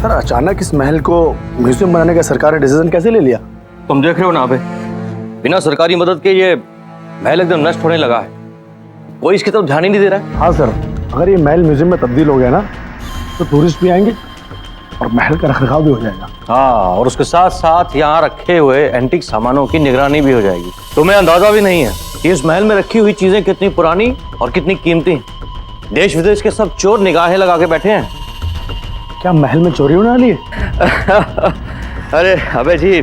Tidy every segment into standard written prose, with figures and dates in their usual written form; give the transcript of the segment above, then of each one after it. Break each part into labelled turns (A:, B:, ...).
A: Sir अचानक इस महल को म्यूजियम बनाने का सरकार ने डिसीजन कैसे ले लिया?
B: तुम देख रहे हो ना अबे, बिना सरकारी मदद के ये महल एकदम नष्ट होने लगा है। कोई इसकी तरफ ध्यान ही नहीं दे रहा है।
A: हाँ सर, अगर ये महल म्यूजियम में तब्दील हो गया ना तो टूरिस्ट भी आएंगे और महल का रखरखाव भी हो जाएगा।
B: हाँ, और उसके साथ साथ यहाँ रखे हुए एंटीक सामानों की निगरानी भी हो जाएगी। तुम्हें अंदाजा भी नहीं है कि इस महल में रखी हुई चीजें कितनी पुरानी और कितनी कीमती। देश विदेश के सब चोर निगाहें लगा के बैठे हैं।
A: क्या महल में चोरी होने वाली है?
B: अरे अबे जी,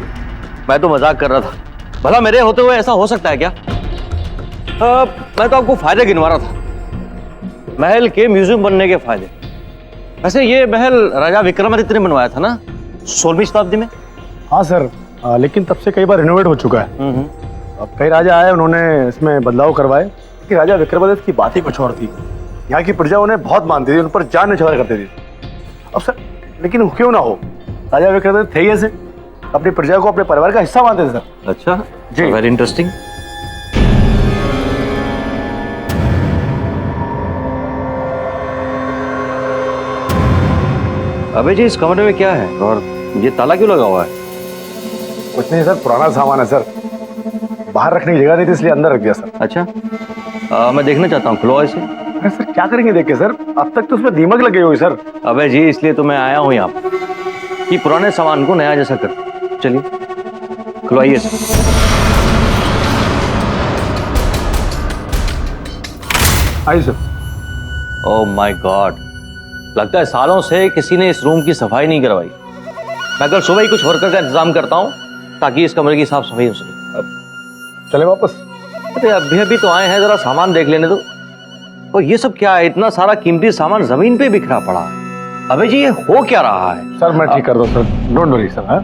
B: मैं तो मजाक कर रहा था। भला मेरे होते हुए ऐसा हो सकता है क्या? मैं तो आपको फायदे गिनवा रहा था, महल के म्यूजियम बनने के फायदे। वैसे ये महल राजा विक्रमादित्य ने बनवाया था ना 16वीं शताब्दी में?
A: हाँ सर, लेकिन तब से कई बार रिनोवेट हो चुका है। अब कई राजा आए, उन्होंने इसमें बदलाव करवाए कि राजा विक्रमादित्य की बात ही कुछ और थी। यहाँ की प्रजा उन्हें बहुत मानती थी, उन पर जान निछावर करती थी। अब सर लेकिन क्यों ना हो, राजा विक्रमादित्य थे ही ऐसे, अपनी प्रजा को अपने परिवार का हिस्सा मानते थे सर।
B: अच्छा जी, वेरी इंटरेस्टिंग। अबे जी, इस कमरे में क्या है और ये ताला क्यों लगा हुआ है?
A: कुछ नहीं सर, पुराना सामान है सर, बाहर रखने की जगह नहीं थी इसलिए अंदर रख दिया सर।
B: अच्छा, मैं देखना चाहता हूँ, खुलो ऐसे।
A: अरे सर क्या करेंगे देख के सर, अब तक तो उसमें दीमक लगी हुई सर।
B: अबे जी, इसलिए तो मैं आया हूँ यहाँ पर कि पुराने सामान को नया जैसा कर। चलिए खुलवाइए सर।
A: आइए सर।
B: ओह माय गॉड, लगता है सालों से किसी ने इस रूम की सफाई नहीं करवाई। मैं कल सुबह ही कुछ वर्कर का इंतजाम करता हूँ ताकि इस कमरे की साफ सफाई हो सके।
A: अब चले वापस?
B: अरे अभी अभी तो आए हैं, जरा सामान देख लेने दो। और ये सब क्या है, इतना सारा कीमती सामान जमीन पे बिखरा पड़ा है। अबे जी, ये हो क्या रहा है?
A: सर मैं ठीक कर दूं सर, डोंट वरी सर। हाँ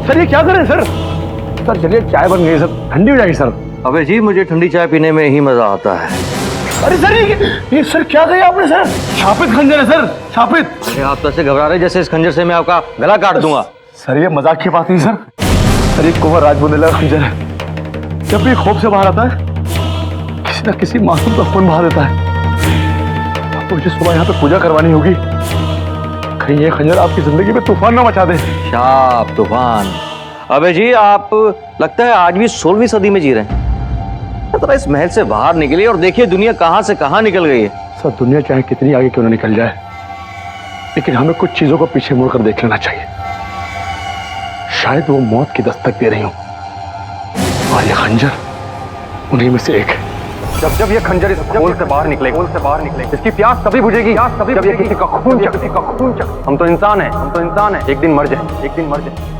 A: सर, ये क्या करें सर? सर चलिए, चाय बन गई सर, ठंडी हो जाएगी सर।
B: अबे जी, मुझे ठंडी चाय पीने में ही मजा आता है।
A: अरे सर ये सर क्या कहा आपने सर? शापित खंजर है सर, शापित।
B: अरे आप तो ऐसे घबरा रहे जैसे इस खंजर से मैं आपका गला काट दूंगा।
A: सर ये मजाक की बात नहीं सर। सर ये कुंवर राजबुंदेला का खंजर है, जब भी खोप से बाहर आता है किसी न किसी मासूम का खून बहा देता है। आपको मुझे सुबह यहाँ पे पूजा करवानी होगी, कहीं ये खंजर आपकी जिंदगी में तूफान ना मचा दे।
B: शाप तूफान। अबे जी, आप लगता है आज भी 16वीं सदी में जी रहे हैं। तो इस महल से बाहर निकलिए और देखिए दुनिया कहां से कहां निकल गई है।
A: सर दुनिया चाहे कितनी आगे क्यों ना निकल जाए, लेकिन हमें कुछ चीजों को पीछे मुड़कर देख लेना चाहिए। शायद वो मौत की दस्तक दे रही हो और ये खंजर उन्हीं में से एक है। जब ये खंजर इस खोल से बाहर निकलेगा, इसकी प्यास तभी बुझेगी जब ये किसी का खून चखे। हम तो इंसान हैं, एक दिन मर जाए,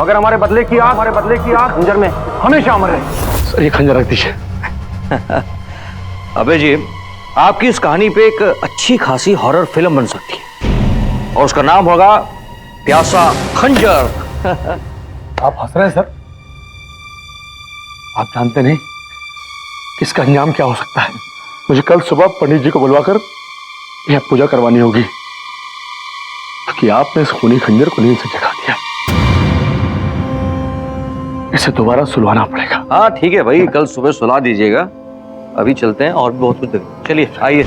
A: मगर हमारे बदले की आग खंजर में हमेशा अमर रहे। सर ये खंजर रख दीजिए।
B: अबे जी, आपकी इस कहानी पे एक अच्छी खासी हॉरर फिल्म बन सकती है और उसका नाम होगा प्यासा खंजर।
A: आप हंस रहे हैं सर? आप जानते नहीं कि इसका अंजाम क्या हो सकता है। मुझे कल सुबह पंडित जी को बुलवाकर यह पूजा करवानी होगी कि आपने इस खूनी खंजर को नींद से जगा दिया। इसे दोबारा सुलवाना पड़ेगा।
B: हाँ ठीक है भाई, कल सुबह सुला दीजिएगा। अभी चलते हैं और भी बहुत कुछ देखें। चलिए आइए।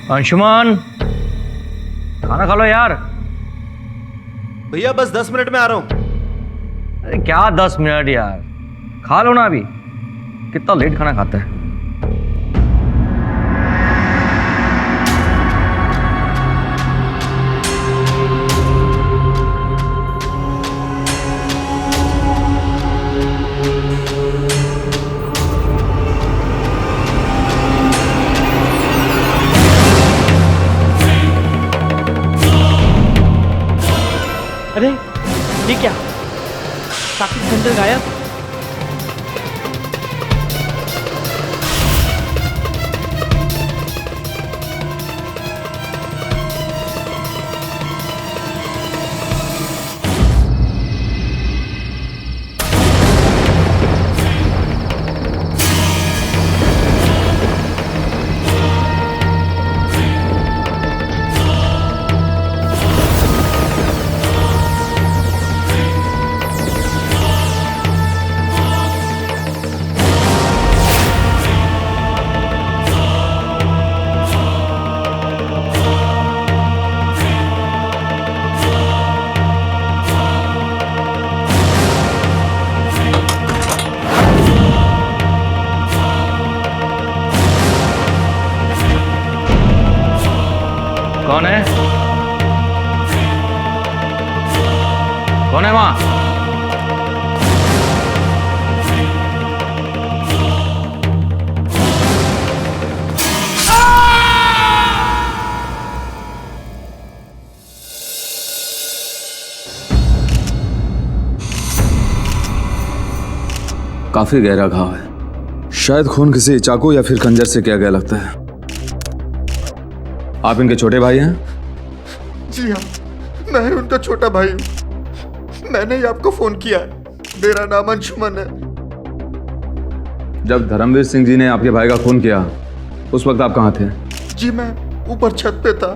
B: अंशुमान, खाना खा लो यार।
C: भैया बस 10 मिनट में आ रहा हूं।
B: अरे क्या 10 मिनट यार, खा लो ना अभी। कितना लेट खाना खाता है।
D: अंकल गायब।
B: कौन है? कौन है वहां?
E: काफी गहरा घाव है, शायद खून किसी चाकू या फिर खंजर से किया गया लगता है। आप इनके छोटे भाई हैं?
F: जी हाँ, मैं उनका छोटा भाई हूँ। मैंने ही आपको फोन किया है। मेरा नाम अंशुमन है।
E: जब धर्मवीर सिंह जी ने आपके भाई का खून किया उस वक्त आप कहाँ थे?
F: जी मैं ऊपर छत पे था।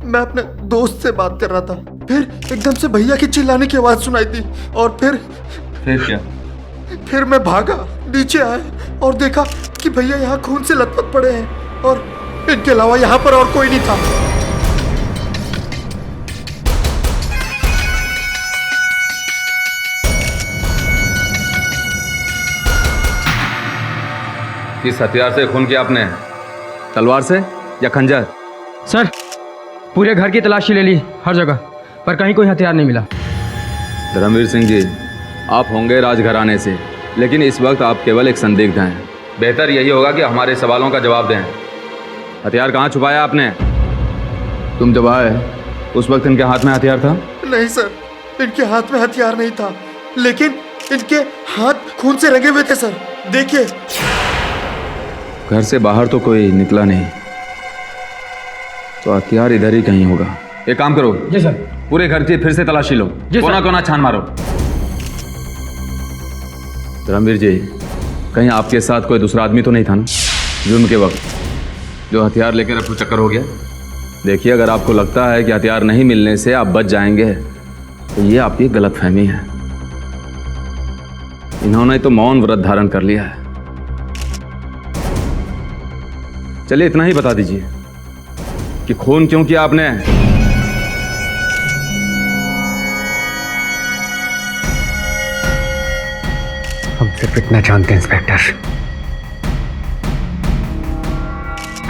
F: मैं अपने दोस्त से बात कर रहा था। फिर एकदम से भैया की चिल्लाने की आवाज सुनाई दी और फिर
E: क्या?
F: फिर मैं भागा, नीचे आया और देखा कि भैया यहाँ खून से लथपथ पड़े हैं और इनके अलावा यहाँ पर और कोई नहीं था।
E: किस हथियार से खून किया आपने? तलवार से या खंजर?
D: सर पूरे घर की तलाशी ले ली, हर जगह, पर कहीं कोई हथियार नहीं मिला।
E: धर्मवीर सिंह जी, आप होंगे राजघराने से, लेकिन इस वक्त आप केवल एक संदिग्ध हैं। बेहतर यही होगा कि हमारे सवालों का जवाब दें। हथियार कहाँ छुपाया आपने? तुम जब आए उस वक्त इनके हाथ में हथियार था?
F: नहीं सर, इनके हाथ में हथियार नहीं था, लेकिन इनके हाथ खून से रंगे हुए थे सर। देखिए।
E: घर से बाहर तो कोई निकला नहीं, तो हथियार इधर ही कहीं होगा। एक काम करो।
D: जी सर।
E: पूरे घर की फिर से तलाशी लो, कोना कोना छान मारो। धर्मवीर जी, कहीं आपके साथ कोई दूसरा आदमी तो नहीं था ना जुर्म के वक्त, जो हथियार लेकर रफू चक्कर हो गया? देखिए, अगर आपको लगता है कि हथियार नहीं मिलने से आप बच जाएंगे तो ये आपकी गलतफहमी है। इन्होंने तो मौन व्रत धारण कर लिया है। चलिए इतना ही बता दीजिए कि खून क्यों किया आपने?
G: हम सिर्फ इतना जानते हैं इंस्पेक्टर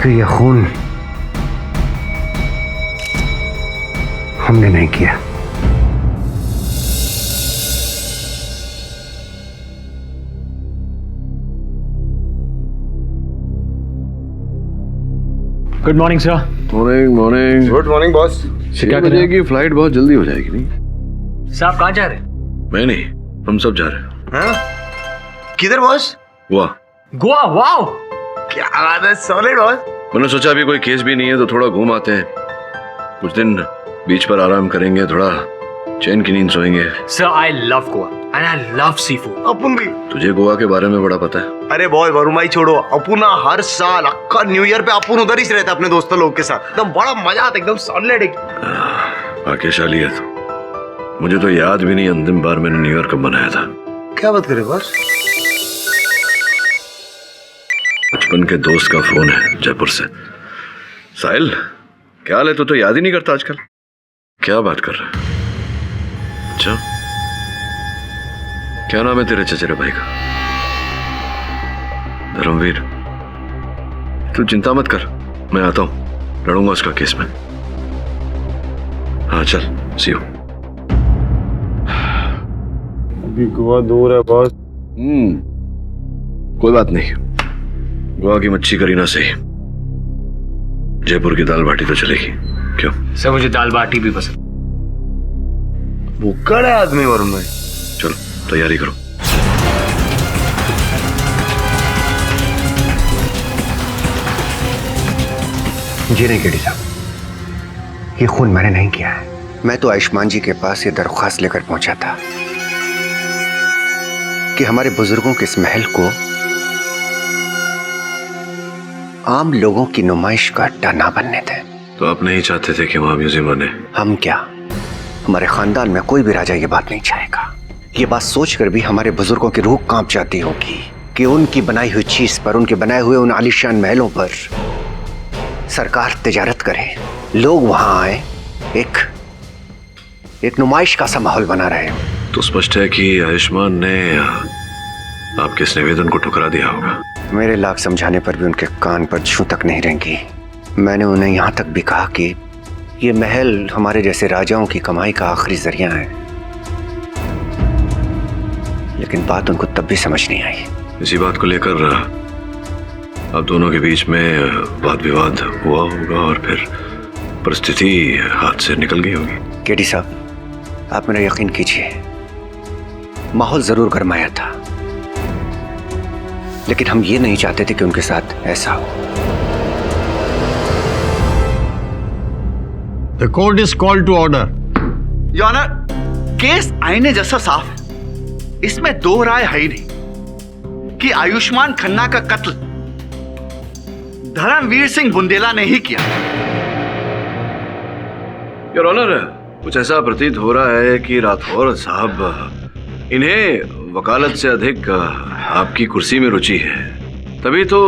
G: कि यह खून हमने नहीं किया।
D: Good morning sir.
A: Morning morning.
F: Good morning boss.
A: 6 बजे की फ्लाइट बहुत जल्दी हो जाएगी नहीं?
D: सर आप कहाँ जा रहे हैं?
A: मैं नहीं, हम सब जा रहे हैं।
F: हाँ? किधर बॉस?
A: वाह,
D: गोवा। वाओ,
F: क्या बात है, सॉलिड बॉस।
A: मैंने सोचा अभी कोई केस भी नहीं है तो थोड़ा घूम आते हैं। कुछ दिन बीच पर आराम करेंगे, थोड़ा चैन की नींद सोएंगे।
D: Sir I love Goa and I love seafood.
F: अपुन भी।
A: तुझे गोवा के बारे में बड़ा पता है?
F: अरे बॉस, वरुमाई छोड़ो, अपुना हर साल अक्का न्यू ईयर पे अपुन उधर ही रहता अपने दोस्तों लोग के साथ। एकदम बड़ा मजा आता, एकदम सॉलिड।
A: भाग्यशाली है तो। मुझे तो याद भी नहीं अंतिम बार मैंने न्यू ईयर कब मनाया था।
F: क्या बात करे बॉस?
A: बचपन के दोस्त का फोन है जयपुर से। साहिल, क्या हाल है? तू तो याद ही नहीं करता आजकल। क्या बात कर रहा है? अच्छा, क्या नाम है तेरे चचेरे भाई का? धर्मवीर। तू चिंता मत कर, मैं आता हूं, लड़ूंगा उसका केस में। हाँ चल, सी यू।
F: अभी गोवा दूर है बॉस।
A: कोई बात नहीं, गोवा की मच्छी करी ना सही, जयपुर की दाल बाटी तो चलेगी। क्यों?
D: सर मुझे दाल बाटी भी पसंद।
F: भूखड़ है आदमी वरुण भाई।
A: चलो तैयारी करो।
G: जी नहीं केडी साहब, ये खून मैंने नहीं किया है। मैं तो आयुष्मान जी के पास ये दरख्वास्त लेकर पहुंचा था कि हमारे बुजुर्गों के इस महल को आम लोगों की नुमाइश का अड्डा ना बनने दें।
H: तो आप नहीं चाहते थे कि वहां म्यूजियम बने?
G: हम क्या, हमारे खानदान में कोई भी राजा ये बात नहीं चाहेगा। ये बात सोचकर भी हमारे बुजुर्गों की रूह कांप जाती होगी कि उनकी बनाई हुई चीज पर, उनके बनाए हुए उन आलीशान महलों पर सरकार तिजारत करे, लोग वहां आए, एक नुमाइश का सा माहौल बना रहे।
H: तो स्पष्ट है कि आयुष्मान ने आपके इस निवेदन को ठुकरा दिया होगा।
G: मेरे लाख समझाने पर भी उनके कान पर जूं तक नहीं रेंगी। मैंने उन्हें यहां तक भी कहा कि ये महल हमारे जैसे राजाओं की कमाई का आखिरी जरिया है, लेकिन बात उनको तब भी समझ नहीं आई।
H: इसी बात को लेकर आप दोनों के बीच में वाद विवाद हुआ होगा और फिर परिस्थिति हाथ से निकल गई होगी।
G: केडी साहब, आप मेरा यकीन कीजिए, माहौल जरूर गरमाया था, लेकिन हम ये नहीं चाहते थे कि उनके साथ ऐसा हो।
I: The court is called to order.
J: Your honour, case आईने जैसा साफ है। इसमें दो राय है ही नहीं कि आयुष्मान खन्ना का कत्ल धर्मवीर सिंह बुंदेला ने ही किया।
H: योर ऑनर, कुछ ऐसा प्रतीत हो रहा है कि राठौर साहब इन्हें वकालत से अधिक आपकी कुर्सी में रुचि है, तभी तो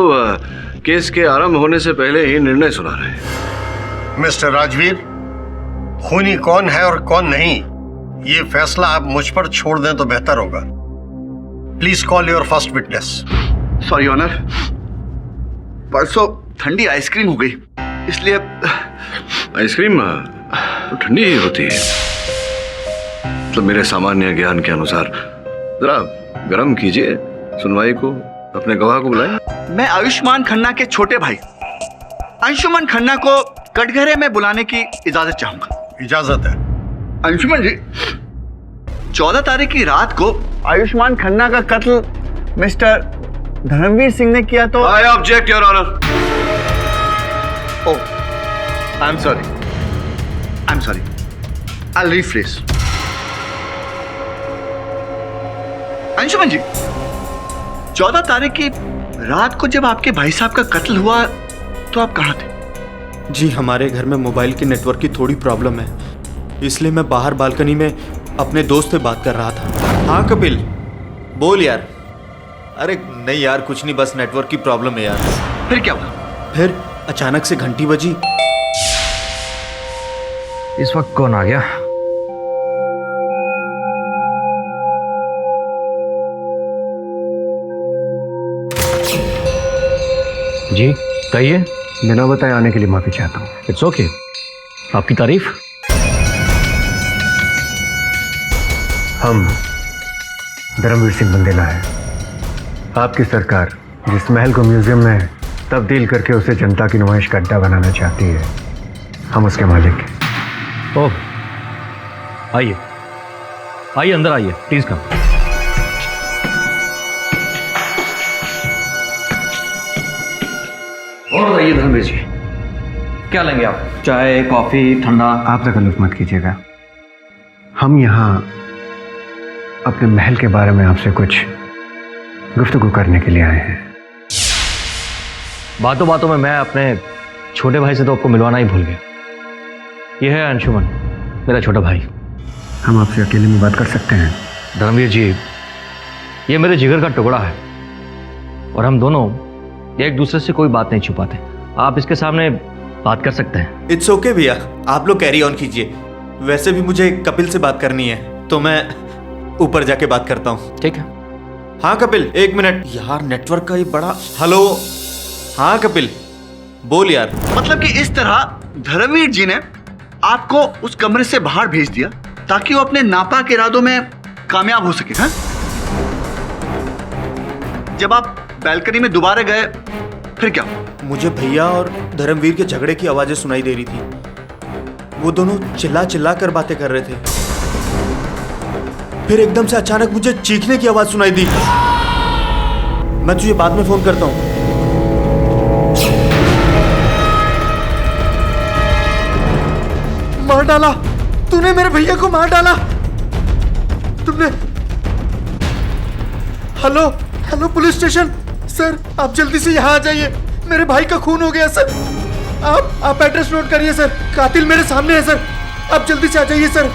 H: केस के आरंभ होने से पहले ही निर्णय सुना रहे हैं।
I: मिस्टर राजवीर, खूनी कौन है और कौन नहीं, ये फैसला आप मुझ पर छोड़ दें तो बेहतर होगा। Please call your first witness.
J: Sorry honour, परसों ठंडी आइसक्रीम हो गई, इसलिए।
H: आइसक्रीम तो ठंडी ही होती है, मतलब मेरे सामान्य ज्ञान के अनुसार। जरा गर्म कीजिए, सुनवाई को, अपने गवाह को बुलाएं।
J: मैं आयुष्मान खन्ना के छोटे भाई अंशुमन खन्ना को कटघरे में बुलाने की इजाजत चाहूंगा।
I: इजाजत है।
J: अंशुमन जी, 14 तारीख की रात को आयुष्मान खन्ना का कत्ल मिस्टर धर्मवीर सिंह ने किया तो।
H: I object your honour.
J: Oh, I am sorry, I will refresh. Anshuman ji, 14 तारीख की रात को जब आपके भाई साहब का कत्ल हुआ तो आप कहाँ थे?
C: जी, हमारे घर में मोबाइल की नेटवर्क की थोड़ी प्रॉब्लम है, इसलिए मैं बाहर बालकनी में अपने दोस्त से बात कर रहा था। हाँ कपिल, बोल यार। अरे नहीं यार, कुछ नहीं, बस नेटवर्क की प्रॉब्लम है यार।
J: फिर क्या हुआ?
C: फिर अचानक से घंटी बजी।
D: इस वक्त कौन आ गया?
A: जी कहिए।
G: बिना बताए आने के लिए माफी चाहता हूँ।
A: इट्स ओके, आपकी तारीफ।
G: हम धर्मवीर सिंह बुंदेला है। आपकी सरकार जिस महल को म्यूजियम में तब्दील करके उसे जनता की नुमाइश का अड्डा बनाना चाहती है, हम उसके मालिक हैं।
A: ओह, आइए आइए, अंदर आइए, प्लीज कम।
B: और बताइए धर्मवीर जी, क्या लेंगे आप? चाय, कॉफी, ठंडा?
G: आप तकल्लुफ मत कीजिएगा। हम यहाँ अपने महल के बारे में आपसे कुछ गुफ्तगू करने के लिए आए हैं।
A: बातों बातों में मैं अपने छोटे भाई से तो आपको मिलवाना ही भूल गया। यह है अंशुमन, मेरा छोटा भाई।
G: हम आपसे अकेले में बात कर सकते हैं?
A: धर्मवीर जी, ये मेरे जिगर का टुकड़ा है और हम दोनों एक दूसरे से कोई बात नहीं छुपाते। आप इसके सामने बात कर सकते हैं।
C: इट्स ओके भैया, आप लोग कैरी ऑन कीजिए। वैसे भी मुझे कपिल से बात करनी है, तो मैं ऊपर जाके बात करता हूँ।
A: ठीक है।
C: हाँ कपिल, एक मिनट यार, नेटवर्क का ये बड़ा। हेलो, हाँ कपिल, बोल यार।
J: मतलब कि इस तरह धर्मवीर जी ने आपको उस कमरे से बाहर भेज दिया ताकि वो अपने नापाक इरादों में कामयाब हो सके। हाँ? जब आप बैल्कनी में दोबारा गए फिर क्या?
C: मुझे भैया और धर्मवीर के झगड़े की आवाजें सुनाई दे रही थी। वो दोनों चिल्ला चिल्ला कर बातें कर रहे थे। फिर एकदम से अचानक मुझे चीखने की आवाज सुनाई दी। मैं तुझे बाद में फोन करता हूँ।
F: मार डाला, तूने मेरे भैया को मार डाला, तुमने। Hello hello police station, sir आप जल्दी से यहाँ आ जाइए, मेरे भाई का खून हो गया सर। आप एड्रेस नोट करिए सर, कातिल मेरे सामने है सर, आप जल्दी से आ जाइए sir.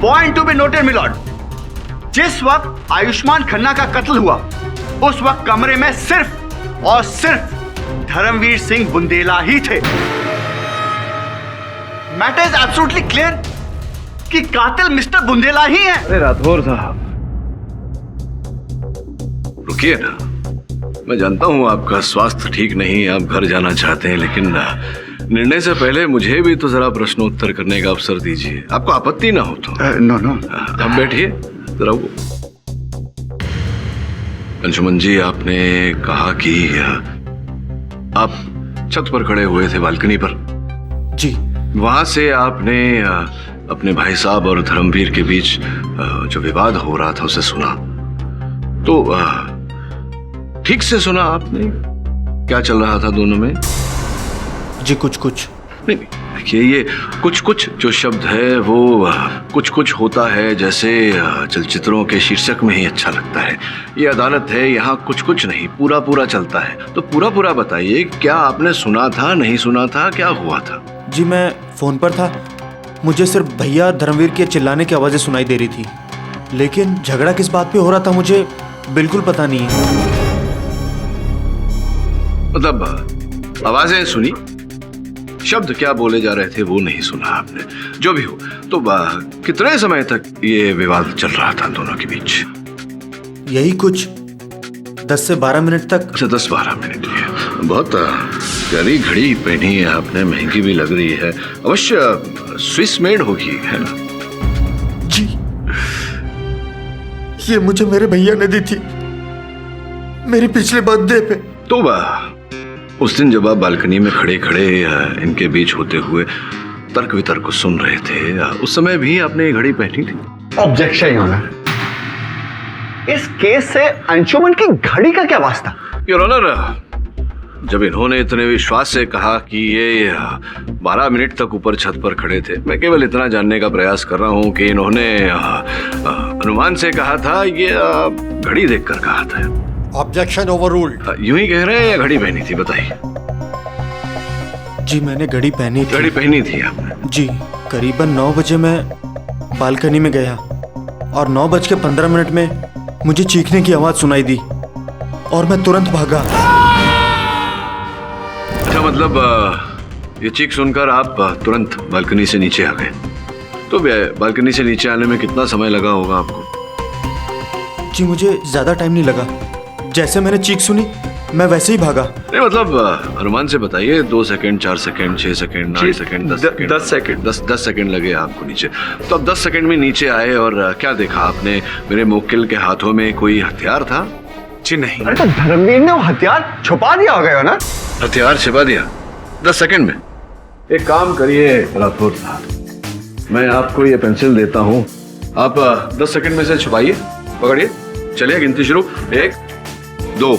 J: Point to be noted milord, जिस वक्त आयुष्मान खन्ना का कत्ल हुआ उस वक्त कमरे में सिर्फ और सिर्फ धर्मवीर सिंह बुंदेला ही थे। मैटर इज एब्सोल्युटली क्लियर कि कातिल मिस्टर बुंदेला ही है।
H: अरे राठौर साहब रुकिए ना, मैं जानता हूं आपका स्वास्थ्य ठीक नहीं है, आप घर जाना चाहते हैं, लेकिन निर्णय से पहले मुझे भी तो जरा प्रश्नोत्तर करने का अवसर दीजिए, आपको आपत्ति ना हो तो।
J: नो नो,
H: अब बैठिए जरा। वो अंशुमन जी, आपने कहा कि आप छत पर खड़े हुए थे, बालकनी पर।
C: जी।
H: वहां से आपने अपने भाई साहब और धर्मवीर के बीच जो विवाद हो रहा था उसे सुना, तो ठीक से सुना आपने? क्या चल रहा था दोनों में?
C: जी कुछ कुछ
H: नहीं, देखिए ये कुछ कुछ जो शब्द है वो कुछ कुछ होता है जैसे चलचित्रों के शीर्षक में ही अच्छा लगता है। ये अदालत है, यहाँ कुछ कुछ नहीं, पूरा पूरा चलता है। तो पूरा पूरा बताइए, क्या आपने सुना था, नहीं सुना था, क्या हुआ था?
C: जी मैं फोन पर था, मुझे सिर्फ भैया धर्मवीर के चिल्लाने की आवाज़ें सुनाई दे रही थी, लेकिन झगड़ा किस बात पे हो रहा था मुझे बिल्कुल पता नहीं है।
H: मतलब आवाजें सुनी, शब्द क्या बोले जा रहे थे वो नहीं सुना आपने। जो भी हो, तो कितने समय तक ये विवाद चल रहा था दोनों के बीच?
C: यही कुछ 10 से 12 मिनट तक।
H: अच्छा 10-12 मिनट ही। बहुत प्यारी घड़ी पहनी है आपने, महंगी भी लग रही है, अवश्य स्विस मेड होगी, है ना?
F: जी, ये मुझे मेरे भैया ने दी थी मेरी पिछले बर्थडे पे।
H: तो उस दिन जब आप बालकनी में खड़े खड़े इनके बीच होते हुए तर्क वितर्क को सुन रहे थे, उस समय भी आपने ये घड़ी पहनी थी?
J: ऑब्जेक्शन योर ऑनर, इस केस से अंशुमन की घड़ी का क्या वास्ता?
H: योर ऑनर, जब इन्होंने इतने विश्वास से कहा कि ये 12 मिनट तक ऊपर छत पर खड़े थे, मैं केवल इतना जानने का प्रयास कर रहा हूं कि इन्होंने अनुमान से कहा था, ये घड़ी देखकर कहा था।
F: Objection overruled.
H: यूं ही कह रहे हैं या घड़ी पहनी थी, बताइए।
C: जी मैंने घड़ी पहनी थी।
H: घड़ी पहनी थी आपने?
C: जी, करीबन 9 बजे मैं बालकनी में गया और 9:15 में मुझे चीखने की आवाज सुनाई दी और मैं तुरंत भागा।
H: अच्छा, मतलब ये चीख सुनकर आप तुरंत बालकनी से नीचे आ गए। तो बालकनी से नीचे आने में कितना समय लगा होगा आपको?
C: जी मुझे ज्यादा टाइम नहीं लगा, जैसे मैंने चीख सुनी मैं वैसे ही भागा।
H: नहीं मतलब अनुमान से बताइए, 2 second, 4 second, 6 second, 8 second, 10 second. 10 second लगे आपको नीचे। तो अब 10 सेकंड में नीचे आए और क्या देखा आपने? मेरे मुवक्किल के हाथों में कोई हथियार था?
C: जी नहीं।
J: अरे तो धर्मवीर ने वो हथियार छुपा दिया होगा ना?
H: हथियार छिपा दिया 10 सेकंड में? एक काम करिए राठौर साहब, मैं आपको ये पेंसिल देता हूँ, आप 10 सेकंड में से छुपाइए, पकड़िए, चलिए गिनती शुरू। 1 2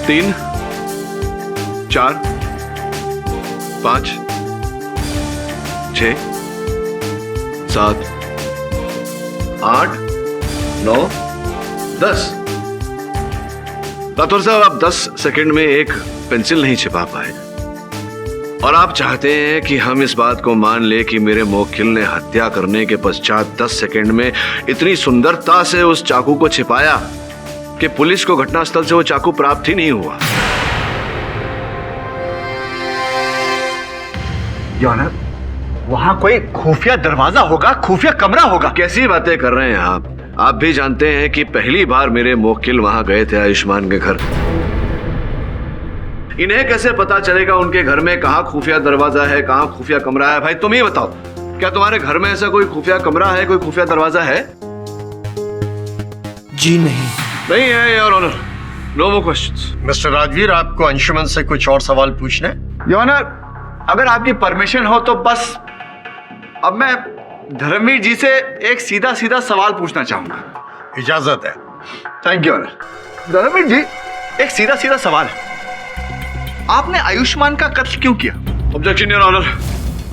H: 3 4 5 6 7 8 9 10। राठौर साहब, आप 10 सेकंड में एक पेंसिल नहीं छिपा पाए और आप चाहते हैं कि हम इस बात को मान ले कि मेरे मुवक्किल ने हत्या करने के पश्चात 10 सेकंड में इतनी सुंदरता से उस चाकू को छिपाया कि पुलिस को घटनास्थल से वो चाकू प्राप्त ही नहीं हुआ।
J: योनर, वहां कोई खुफिया दरवाजा होगा, खुफिया कमरा होगा।
H: कैसी बातें कर रहे हैं आप? आप भी जानते हैं कि पहली बार मेरे मुवक्किल वहां गए थे आयुष्मान के घर। इन्हें कैसे पता चलेगा उनके घर में कहाँ खुफिया दरवाजा है, कहाँ खुफिया कमरा है? भाई तुम ही बताओ, क्या तुम्हारे घर में ऐसा कोई खुफिया कमरा है, कोई खुफिया दरवाजा है?
C: जी नहीं।
H: नहीं है your honour, no more questions.
I: Mister Rajveer, आपको अंशुमन से कुछ और सवाल पूछने?
J: योर ऑनर, अगर आपकी परमिशन हो तो बस अब मैं धर्मवीर जी से एक सीधा सीधा सवाल पूछना चाहूंगा।
I: इजाजत है।
J: Thank you honour. Dharmveer ji, एक सीधा सीधा सवाल है, आपने आयुष्मान का कत्ल क्यों किया?
H: Objection your honour.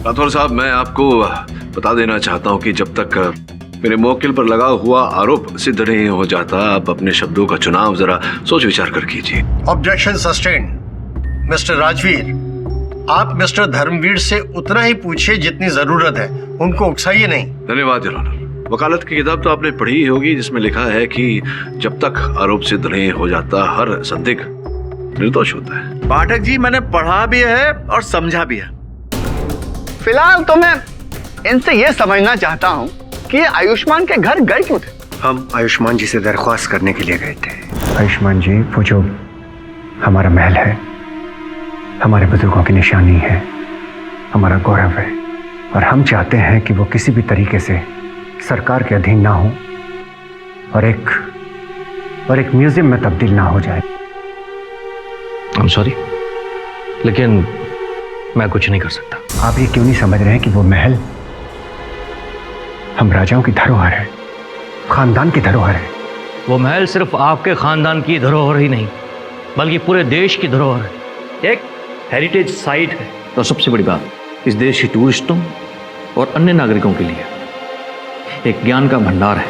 H: राठौर साहब, मैं आपको बता देना चाहता हूं कि जब तक मेरे मौकिल पर लगा हुआ आरोप सिद्ध नहीं हो जाता, आप अपने शब्दों का चुनाव जरा सोच विचार कर कीजिए।
I: Objection sustained. मिस्टर राजवीर, आप मिस्टर धर्मवीर से उतना ही पूछिए जितनी जरूरत है, उनको उकसाइए नहीं।
H: धन्यवाद योर ऑनर। वकालत की किताब तो आपने पढ़ी ही होगी, जिसमें लिखा है कि जब तक आरोप सिद्ध नहीं हो जाता हर संदिग्ध निर्दोष होता है।
J: पाठक जी, मैंने पढ़ा भी है और समझा भी है। फिलहाल तो मैं इनसे यह समझना चाहता हूँ कि ये आयुष्मान के घर गए क्यों थे?
G: हम आयुष्मान जी से दरख्वास्त करने के लिए गए थे। आयुष्मान जी, वो जो हमारा महल है, हमारे बुजुर्गों की निशानी है, हमारा गौरव है, और हम चाहते हैं कि वो किसी भी तरीके से सरकार के अधीन ना हो और एक म्यूजियम में तब्दील ना हो जाए।
B: I'm sorry, लेकिन मैं कुछ नहीं कर सकता।
G: आप ये क्यों नहीं समझ रहे हैं कि वो महल हम राजाओं की धरोहर है, खानदान की धरोहर है।
B: वो महल सिर्फ आपके खानदान की धरोहर ही नहीं, बल्कि पूरे देश की धरोहर है। एक हेरिटेज साइट है, और सबसे बड़ी बात इस देश के टूरिस्टों और अन्य नागरिकों के लिए एक ज्ञान का भंडार है।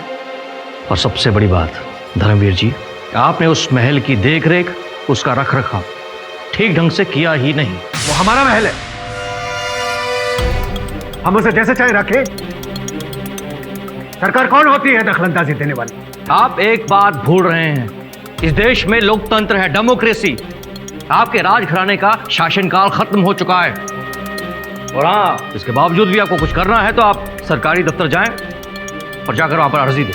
B: और सबसे बड़ी बात धर्मवीर जी, आपने उस महल की देखरेख, उसका रख रखाव ठीक ढंग से किया ही नहीं।
G: वो हमारा महल है, हम उसे जैसे चाहे रखें। सरकार कौन होती है दखलंदाजी देने वाली?
B: आप एक बात भूल रहे हैं, इस देश में लोकतंत्र है, डेमोक्रेसी। आपके राजघराने का शासनकाल खत्म हो चुका है। और हाँ, इसके बावजूद भी आपको कुछ करना है तो आप सरकारी दफ्तर जाएं और जाकर वहां पर अर्जी दें।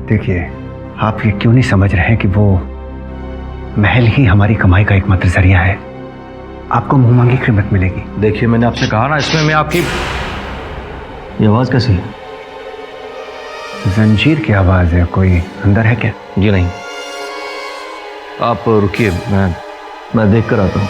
G: देखिए, आप ये क्यों नहीं समझ रहे हैं कि वो महल ही हमारी कमाई का एकमात्र जरिया है। आपको मुंह मांगी कीमत मिलेगी।
B: देखिए, मैंने आपसे कहा ना, इसमें मैं आपकी ये आवाज कैसी है?
G: जंजीर की आवाज है। कोई अंदर है क्या?
B: जी नहीं, आप रुकिए, मैं देख कर आता हूं।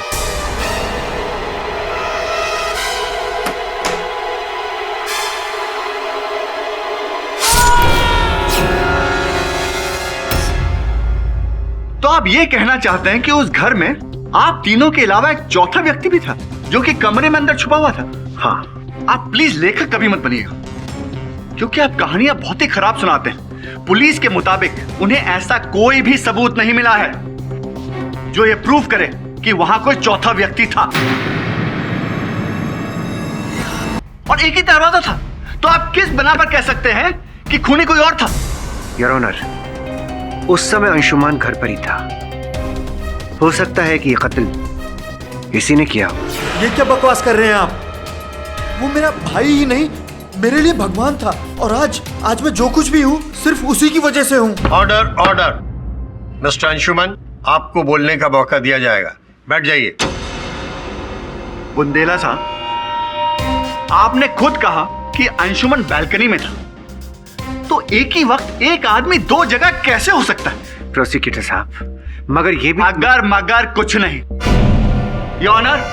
J: तो आप ये कहना चाहते हैं कि उस घर में आप तीनों के अलावा एक चौथा व्यक्ति भी था, जो कि कमरे में अंदर छुपा हुआ था?
G: हाँ।
J: आप प्लीज लेखक कभी मत बनिएगा, क्योंकि आप कहानियां बहुत ही खराब सुनाते हैं। पुलिस के मुताबिक उन्हें ऐसा कोई भी सबूत नहीं मिला है जो ये प्रूव करे कि वहां कोई चौथा व्यक्ति था। और एक ही दरवाजा था, तो आप किस बना पर कह सकते हैं कि खूनी कोई और था?
G: योर ऑनर, उस समय अंशुमान घर पर ही था। हो सकता है कि ये कत्ल इसी ने किया हो।
F: ये क्या बकवास कर रहे हैं आप? वो मेरा भाई ही नहीं, मेरे लिए भगवान था, और आज मैं जो कुछ भी हूँ सिर्फ उसी की वजह से हूँ।
I: Order, order. मिस्टर अंशुमन, आपको बोलने का मौका दिया जाएगा, बैठ जाइए।
J: बुंदेला साहब, आपने खुद कहा कि अंशुमन बालकनी में था, तो एक ही वक्त एक आदमी दो जगह कैसे हो सकता है?
G: प्रोसिक्यूटर साहब, मगर ये भी
J: मगर कुछ नहीं। योर ऑनर,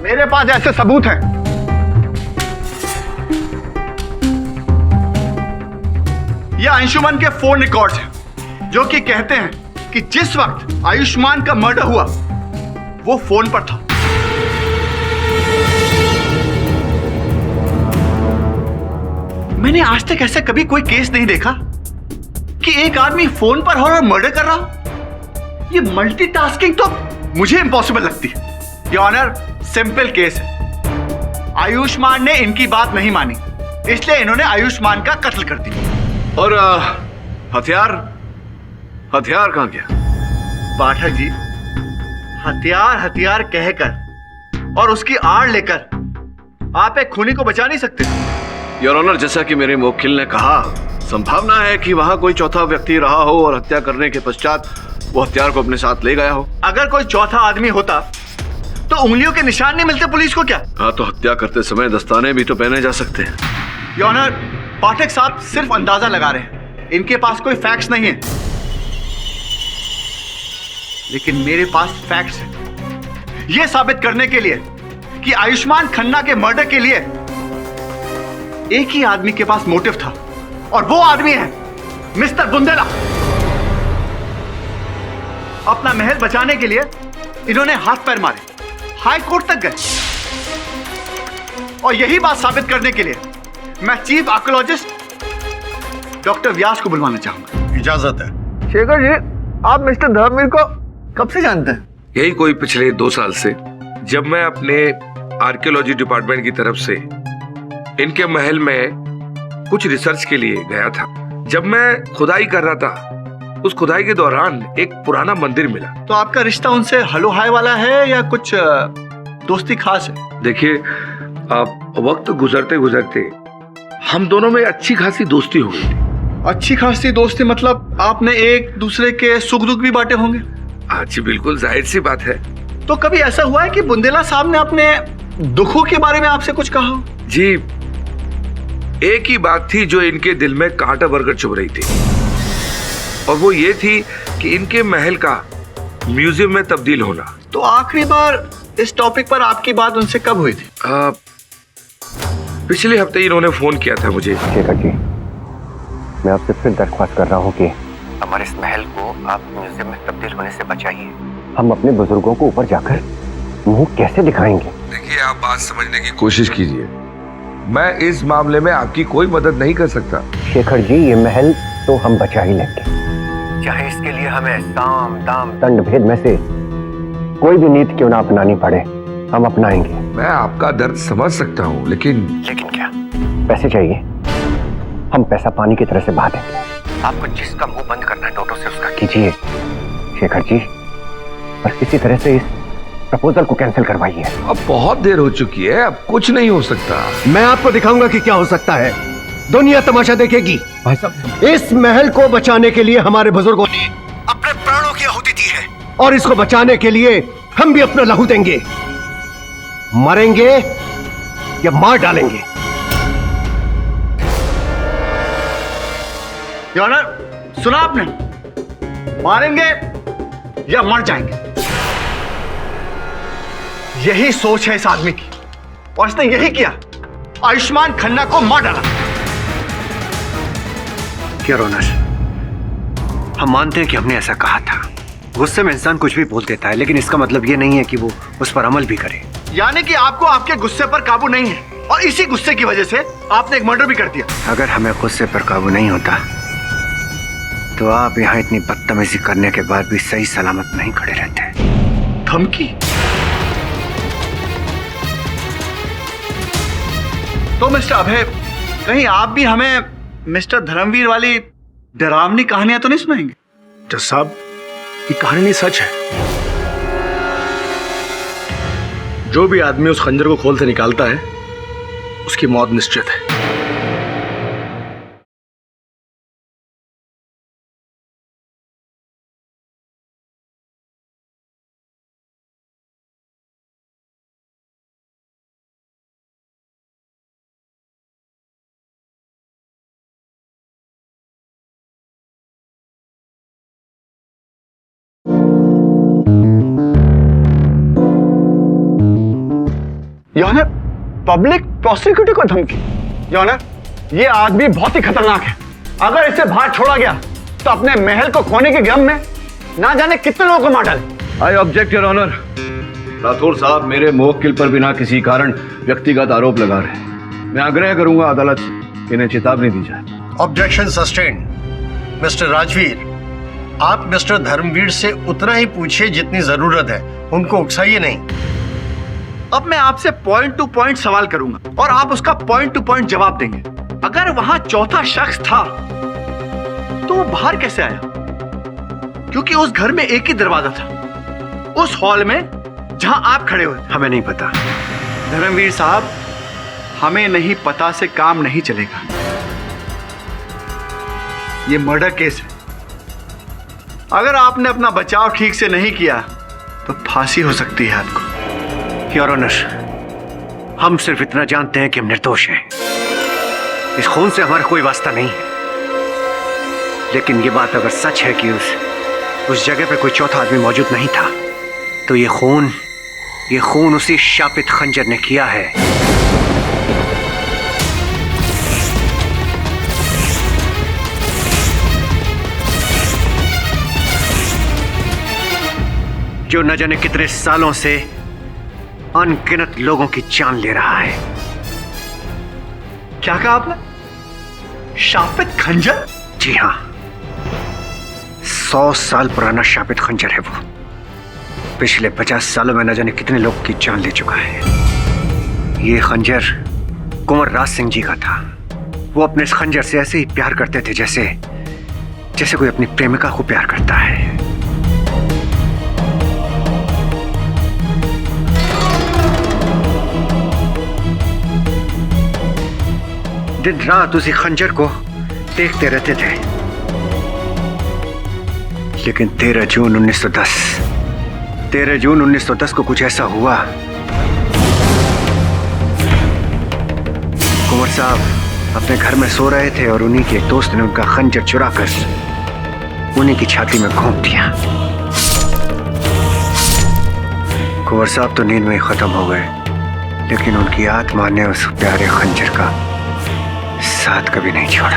J: मेरे पास ऐसे सबूत हैं। ये अंशुमन के फोन रिकॉर्ड्स हैं, जो कि कहते हैं कि जिस वक्त आयुष्मान का मर्डर हुआ वो फोन पर था। मैंने आज तक ऐसा कभी कोई केस नहीं देखा कि एक आदमी फोन पर हो और मर्डर कर रहा हो। ये मल्टीटास्किंग तो मुझे इम्पॉसिबल लगती है। योर ऑनर, सिंपल केस है। आयुष्मान ने इनकी बात नहीं मानी, इसलिए इन्होंने आयुष्मान का कत्ल कर दिया।
H: और हथियार कहां गया?
J: पाठक जी, हथियार कहकर और उसकी आड़ लेकर आप एक खूनी को बचा नहीं सकते।
H: योर ऑनर, जैसा कि मेरे मुवक्किल ने कहा, संभावना है कि वहां कोई चौथा व्यक्ति रहा हो और हत्या करने के पश्चात वो हथियार को अपने साथ ले गया हो।
J: अगर कोई चौथा आदमी होता तो उंगलियों के निशान नहीं मिलते पुलिस को क्या?
H: हाँ, तो हत्या करते समय दस्ताने भी तो पहने जा सकते हैं।
J: योर ऑनर, पाठक साहब सिर्फ अंदाजा लगा रहे हैं, इनके पास कोई फैक्ट्स नहीं है। लेकिन मेरे पास फैक्ट्स हैं, यह साबित करने के लिए कि आयुष्मान खन्ना के मर्डर के लिए एक ही आदमी के पास मोटिव था, और वो आदमी है मिस्टर बुंदेला, अपना महल बचाने के लिए इन्होंने हाथ पैर मारे, हाई कोर्ट तक गए। और यही बात साबित करने के लिए मैं चीफ आर्कियोलॉजिस्ट डॉक्टर व्यास को बुलवाना चाहूंगा।
I: इजाजत है।
J: शेखर जी, आप मिस्टर धर्मवीर को कब से जानते हैं?
K: यही कोई पिछले 2 साल से, जब मैं अपने आर्कियोलॉजी डिपार्टमेंट की तरफ से इनके महल में कुछ रिसर्च के लिए गया था। जब मैं खुदाई कर रहा था, उस खुदाई के दौरान एक पुराना मंदिर मिला।
J: तो आपका रिश्ता उनसे हलो हाय वाला है या कुछ दोस्ती खास है?
K: देखिए, अब वक्त गुजरते गुजरते हम दोनों में अच्छी खासी दोस्ती हो गई थी।
J: अच्छी खासी दोस्ती मतलब आपने एक दूसरे के सुख दुख भी बांटे होंगे?
K: जी बिल्कुल, जाहिर सी बात है।
J: तो कभी ऐसा हुआ है कि बुंदेला साहब ने अपने दुखों के बारे में आपसे कुछ कहा?
K: जी, एक ही बात थी जो इनके दिल में कांटा बरकर चुभ रही थी, और वो ये थी कि इनके महल का म्यूजियम में तब्दील होना।
J: तो आखिरी बार इस टॉपिक पर आपकी बात उनसे कब हुई थी?
K: पिछले हफ्ते इन्होंने फोन किया था मुझे।
G: शेखर जी, मैं आपसे फिर दरख्वास्त कर रहा हूँ कि हमारे इस महल को आप म्यूजियम में तब्दील होने से बचाइए। हम अपने बुजुर्गों को ऊपर जाकर मुंह कैसे दिखाएंगे?
K: देखिए, आप बात समझने की कोशिश कीजिए। मैं इस मामले में आपकी कोई मदद नहीं कर सकता।
G: शेखर जी, ये महल तो हम बचा ही लेंगे, चाहे इसके लिए हमें साम दाम दंड भेद में से कोई भी नीति क्यों ना अपनानी पड़े, हम अपनाएंगे।
K: मैं आपका दर्द समझ सकता हूँ, लेकिन
G: क्या? पैसे चाहिए? हम पैसा पानी की तरह से बहा देंगे। आपको जिसका मुंह बंद करना है नोटों से, उसका कीजिए शेखर जी, और किसी तरह से इस प्रपोजल को कैंसिल करवाइए।
K: अब बहुत देर हो चुकी है, अब कुछ नहीं हो सकता।
I: मैं आपको दिखाऊंगा कि क्या हो सकता है। दुनिया तमाशा देखेगी।
D: भाई साहब,
I: इस महल को बचाने के लिए हमारे बुजुर्गों ने अपने प्राणों की आहुति दी है, और इसको बचाने के लिए हम भी अपना लहू देंगे। मरेंगे या मार डालेंगे।
J: योर ऑनर, सुना आपने? मारेंगे या मर जाएंगे, यही सोच है इस आदमी की, और इसने यही किया। आयुष्मान खन्ना को मार डाला।
G: योर ऑनर, हम मानते हैं कि हमने ऐसा कहा था। गुस्से में इंसान कुछ भी बोल देता है, लेकिन इसका मतलब ये नहीं है कि वो उस पर अमल भी करे।
J: यानी कि आपको आपके गुस्से पर काबू नहीं है, और इसी गुस्से की वजह से आपने एक मर्डर भी कर दिया।
G: अगर हमें गुस्से पर काबू नहीं होता तो आप यहाँ इतनी बदतमीजी करने के बाद भी सही सलामत नहीं खड़े रहते।
J: धमकी? तो मिस्टर अभय, कहीं आप भी हमें मिस्टर धर्मवीर वाली डरावनी कहानियां तो नहीं सुनाएंगे?
A: जज साहब, ये कहानी नहीं सच है। जो भी आदमी उस खंजर को खोल से निकालता है, उसकी मौत निश्चित है।
J: योनर, पब्लिक प्रोसिक्यूटर को धमकी? योनर, ये आदमी बहुत ही खतरनाक है। अगर इसे बाहर छोड़ा गया तो अपने महल को खोने के गम में ना जाने कितने लोगों को मार डाले।
H: I object your honour. Rathore साहब मेरे मुवक्किल पर बिना किसी कारण व्यक्तिगत आरोप लगा रहे हैं। मैं आग्रह करूंगा अदालत से इन्हें चेतावनी दी जाए।
I: Objection sustained. मिस्टर राजवीर, आप मिस्टर धर्मवीर से उतना ही पूछिए जितनी जरूरत है, उनको उकसाइए नहीं।
J: अब मैं आपसे पॉइंट टू पॉइंट सवाल करूंगा और आप उसका पॉइंट टू पॉइंट जवाब देंगे। अगर वहां चौथा शख्स था तो वो बाहर कैसे आया? क्योंकि उस घर में एक ही दरवाजा था, उस हॉल में जहां आप खड़े हुए।
G: हमें नहीं पता
J: धर्मवीर साहब, हमें नहीं पता से काम नहीं चलेगा। ये मर्डर केस है। अगर आपने अपना बचाव ठीक से नहीं किया तो फांसी हो सकती है आपको।
G: योर ऑनर, हम सिर्फ इतना जानते हैं कि हम निर्दोष हैं। इस खून से हमारा कोई वास्ता नहीं है। लेकिन ये बात अगर सच है कि उस जगह पे कोई चौथा आदमी मौजूद नहीं था, तो ये खून उसी शापित खंजर ने किया है। जो न जाने कितने सालों से अनगिनत लोगों की जान ले रहा है।
J: क्या कहा आपने? शापित खंजर?
G: जी हाँ, 100 साल पुराना शापित खंजर है वो। पिछले 50 सालों में न जाने कितने लोगों की जान ले चुका है। ये खंजर कुंवर राज सिंह जी का था। वो अपने इस खंजर से ऐसे ही प्यार करते थे जैसे जैसे कोई अपनी प्रेमिका को प्यार करता है। दिन रात उसी खंजर को देखते रहते थे। लेकिन 13 जून 1910 को कुछ ऐसा हुआ। कुंवर साहब अपने घर में सो रहे थे और उन्हीं के एक दोस्त ने उनका खंजर चुराकर उन्हीं की छाती में घोंप दिया। कुंवर साहब तो नींद में ही खत्म हो गए, लेकिन उनकी आत्मा ने उस प्यारे खंजर का साथ कभी नहीं छोड़ा।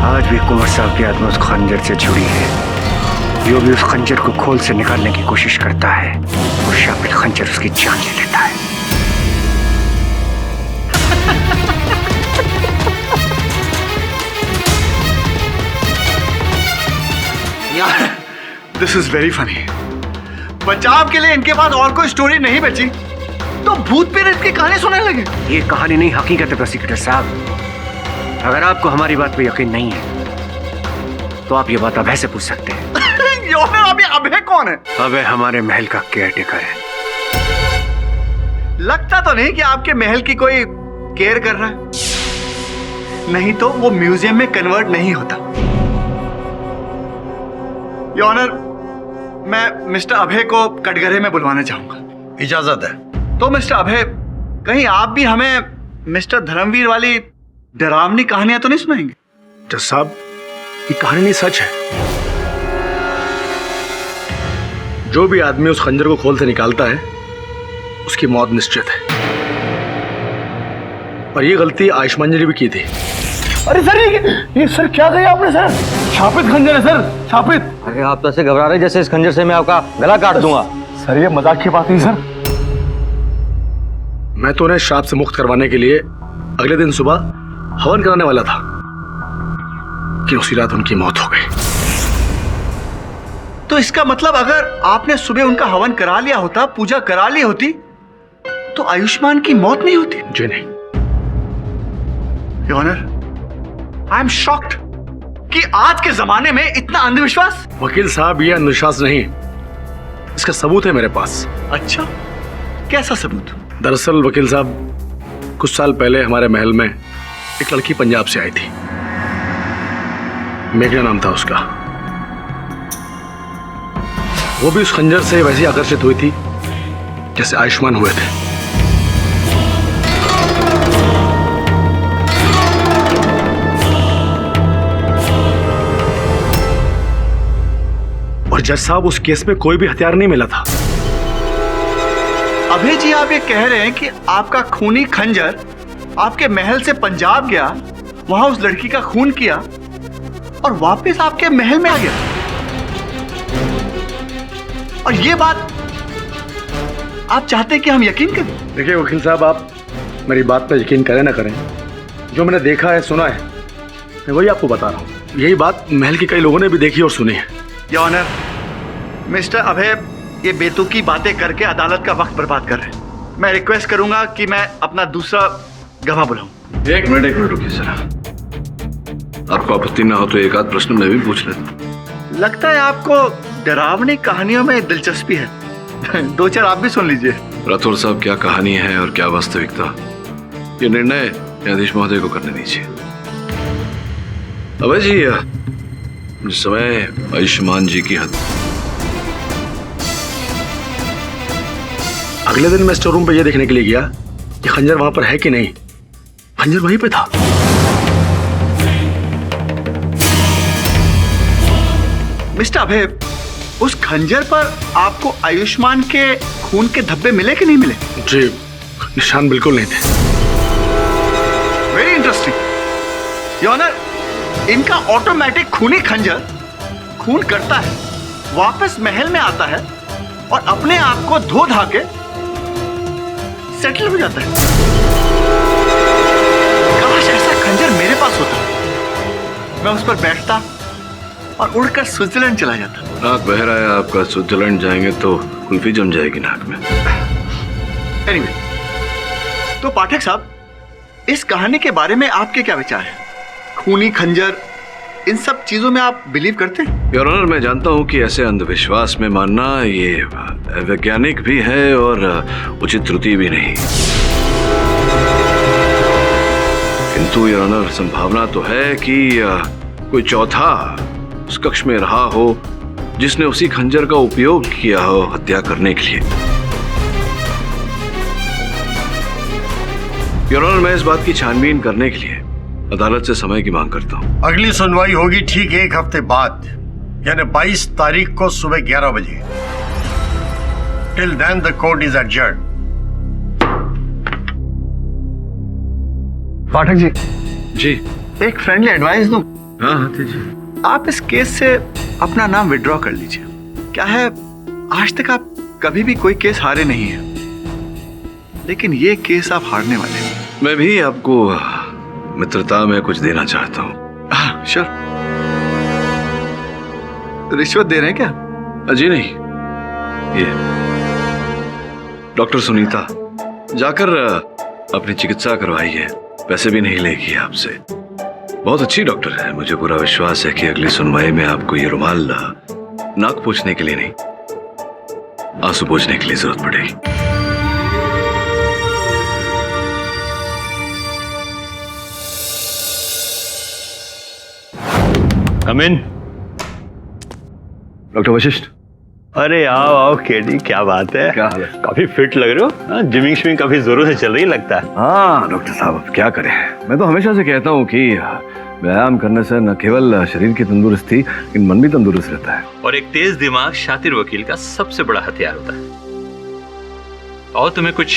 G: आज भी कुंवर साहब की आत्मा उस खंजर से जुड़ी है। जो भी उस खंजर को खोल से निकालने की कोशिश करता है, वो शापित खंजर उसकी जान ले लेता है।
J: यार, दिस इज वेरी फनी। बचाव के लिए इनके पास और कोई स्टोरी नहीं बची तो भूत प्रेत की कहानी सुनाने लगे।
G: ये कहानी नहीं, हकीकत है प्रोसिक्यूटर साहब। अगर आपको हमारी बात पे यकीन नहीं है तो आप ये बात अभय से पूछ सकते हैं।
J: अभी अभय कौन है?
G: अभय हमारे महल का केयरटेकर है।
J: लगता तो नहीं कि आपके महल की कोई केयर कर रहा है, नहीं तो वो म्यूजियम में कन्वर्ट नहीं होता। योर ऑनर, मैं मिस्टर अभय को कटघरे में बुलवाना चाहूंगा।
H: इजाजत है।
J: तो मिस्टर अभय, कहीं आप भी हमें मिस्टर धर्मवीर वाली डरावनी कहानियां तो नहीं सुनाएंगे?
A: जज साहब, ये कहानी नहीं सच है। जो भी आदमी उस खंजर को खोल से निकालता है उसकी मौत निश्चित है। और ये गलती आयुष्मान जी ने भी की थी।
F: अरे सर, ये सर क्या कहा आपने सर? शापित खंजर है सर, शापित।
B: अरे आप तो ऐसे घबरा रहे जैसे इस खंजर से मैं आपका गला काट दूंगा।
F: सर ये मजाक की बात नहीं सर।
A: मैं तो उन्हें श्राप से मुक्त करवाने के लिए अगले दिन सुबह हवन कराने वाला था कि उसी रात उनकी मौत हो गई।
J: तो इसका मतलब अगर आपने सुबह उनका हवन करा लिया होता, पूजा करा ली होती, तो आयुष्मान की मौत नहीं होती?
A: जी नहीं।
J: Your honour, I am shocked कि आज के जमाने में इतना अंधविश्वास।
A: वकील साहब, ये अंधविश्वास नहीं, इसका सबूत है मेरे पास।
J: अच्छा, कैसा सबूत?
A: दरअसल वकील साहब, कुछ साल पहले हमारे महल में एक लड़की पंजाब से आई थी। मेघना नाम था उसका। वो भी उस खंजर से वैसे ही आकर्षित हुई थी जैसे आयुष्मान हुए थे। और जज साहब, उस केस में कोई भी हथियार नहीं मिला था।
J: अभय जी, आप ये कह रहे हैं कि आपका खूनी खंजर आपके महल से पंजाब गया, वहां उस लड़की का खून किया और वापस आपके महल में आ गया। और ये बात आप चाहते हैं कि हम यकीन करें?
A: देखिए वकील साहब, आप मेरी बात पर यकीन करें ना करें, जो मैंने देखा है, सुना है, मैं वही आपको बता रहा हूँ। यही बात महल के कई लोगों ने भी देखी और सुनी है।
J: योर ऑनर, मिस्टर अभय ये बेतुकी बातें करके अदालत का वक्त बर्बाद कर रहे हैं। मैं रिक्वेस्ट करूंगा कि मैं अपना दूसरा गवाह बुलाऊं।
H: एक मिनट रुकिए सर। आपको आपत्ति ना हो तो एक आध प्रश्न मैं भी पूछ लेता।
J: लगता है आपको डरावनी कहानियों में दिलचस्पी है। दो चार आप भी सुन लीजिए।
H: राठौर साहब, क्या कहानी है और क्या वास्तविकता, ये निर्णय न्यायाधीश महोदय को करने दीजिए। अभय जी, जिस समय आयुष्मान जी की हत्या,
A: अगले दिन मैं स्टोर रूम पे ये देखने के लिए गया कि खंजर वहां पर है कि नहीं। खंजर वहीं पे था।
J: मिस्टर अभय, उस खंजर पर आपको आयुष्मान के खून के धब्बे मिले कि नहीं मिले?
A: जी, निशान बिल्कुल नहीं थे।
J: Very interesting. योर ऑनर, इनका ऑटोमेटिक खूनी खंजर खून करता है, वापस महल में आता है और अपने आप को धो धा के सेटल हो जाता है। काश ऐसा खंजर मेरे पास होता, मैं उस पर बैठता और उड़कर स्विट्जरलैंड चला जाता।
H: नाक बह रहा है आपका, स्विट्जरलैंड जाएंगे तो कुल्फी जम जाएगी नाक में।
J: एनीवे, तो पाठक साहब, इस कहानी के बारे में आपके क्या विचार हैं? खूनी खंजर, इन सब चीजों में आप बिलीव करते हैं?
H: योर ऑनर, मैं जानता हूं कि ऐसे अंधविश्वास में मानना ये वैज्ञानिक भी है और उचित त्रुटि भी नहीं, किंतु योर ऑनर संभावना तो है कि कोई चौथा उस कक्ष में रहा हो जिसने उसी खंजर का उपयोग किया हो हत्या करने के लिए। योर ऑनर, मैं इस बात की छानबीन करने के लिए अदालत से समय की मांग करता हूं।
I: अगली सुनवाई होगी ठीक 1 हफ्ते बाद, यानी 22 तारीख को सुबह 11 बजे। Till then the court is adjourned.
J: Pathak ji,
H: जी
J: एक फ्रेंडली एडवाइस दूं?
H: हाँ जी।
J: आप इस केस से अपना नाम विड्रॉ कर लीजिए। क्या है, आज तक आप कभी भी कोई केस हारे नहीं है, लेकिन ये केस आप हारने वाले हैं।
H: मैं भी आपको मित्रता में कुछ देना चाहता हूँ।
J: श्योर। रिश्वत दे रहे हैं क्या?
H: जी नहीं, ये डॉक्टर सुनीता जाकर अपनी चिकित्सा करवाइए, पैसे भी नहीं लेगी आपसे। बहुत अच्छी डॉक्टर है, मुझे पूरा विश्वास है कि अगली सुनवाई में आपको ये रुमाल नाक पोंछने के लिए नहीं, आंसू पोंछने के लिए जरूरत पड़ेगी।
B: कम इन।
H: डॉक्टर वशिष्ठ।
J: अरे आओ आओ केडी, क्या बात है?
H: क्या हाल है?
J: काफी फिट लग रहे हो। जिमिंग शिमिंग काफी जोरों से चल रही लगता है।
H: हाँ डॉक्टर साहब, अब क्या करें, मैं तो हमेशा से कहता हूँ कि व्यायाम करने से न केवल शरीर की तंदुरुस्ती लेकिन मन भी तंदुरुस्त रहता है।
L: और एक तेज दिमाग शातिर वकील का सबसे बड़ा हथियार होता है। और तुम्हें कुछ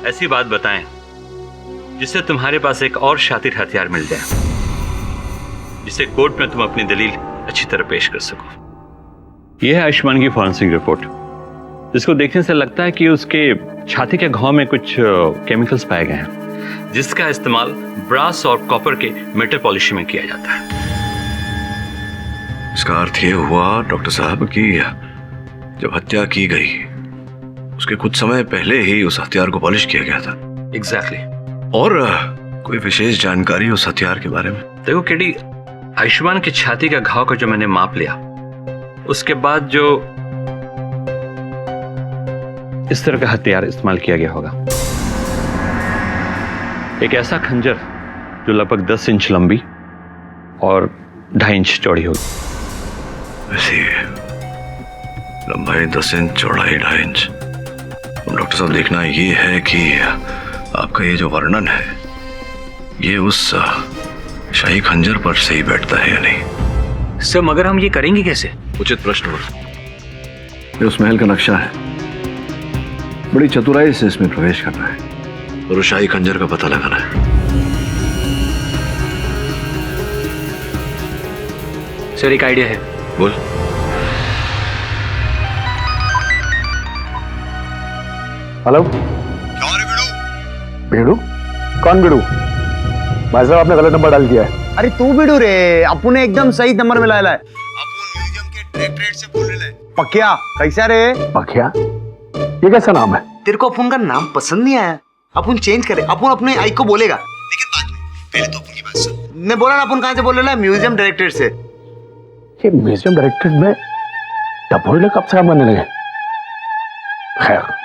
L: ऐसी बात बताएं जिससे तुम्हारे पास एक और शातिर हथियार मिल जाए, जिससे कोर्ट में तुम अपनी दलील अच्छी तरह पेश कर सको। यह है आयुष्मान की फॉरेंसिक रिपोर्ट, जिसको देखने से लगता है कि उसके छाती के घाव में कुछ केमिकल्स पाए गए हैं, जिसका इस्तेमाल ब्रास और कॉपर के मेटल पॉलिशिंग में किया जाता है।
H: इसका अर्थ ये हुआ डॉक्टर साहब कि जब हत्या की गई उसके कुछ समय पहले ही उस हथियार को पॉलिश किया गया था।
L: एग्जैक्टली।
H: और कोई विशेष जानकारी उस हथियार के बारे में?
L: देखो केडी, आयुष्मान की छाती का घाव का जो मैंने माप लिया, उसके बाद जो इस तरह का हथियार इस्तेमाल किया गया होगा, एक ऐसा खंजर जो लगभग 10 इंच लंबी और 2.5 इंच चौड़ी होगी।
H: ऐसी लंबाई 10 इंच, चौड़ाई 2.5 इंच। डॉक्टर साहब, देखना ये है कि आपका ये जो वर्णन है ये उस शाही खंजर पर सही बैठता है या नहीं।
L: सर, मगर हम ये करेंगे कैसे?
H: उचित प्रश्न। ये उस महल का नक्शा है, बड़ी चतुराई से इसमें प्रवेश करना है और उस शाही खंजर का पता लगाना है।
L: सर, एक आइडिया है।
H: बोल।
A: हेलो। बेड़ू? कौन बेड़ू? भाई साहब, आपने गलत नंबर डाल दिया है।
F: अरे तू बिडू रे, अपू ने एकदम सही नंबर मिलाया है। अपन म्यूजियम के डायरेक्टरेट से बोल रहे हैं। पकिया कैसा रे?
A: पकिया? ये कैसा नाम है?
F: तेरे को अपन का नाम पसंद नहीं आया, अपन चेंज करे। अपन अपने आई को बोलेगा, लेकिन बाद में। पहले तो अपन की बात सुन। मैं बोला ना, अपन कहां से बोल रहे हैं? म्यूजियम डायरेक्टरेट से।
A: ये म्यूजियम डायरेक्टरेट में टपोरी कब से काम करने लगे? खैर,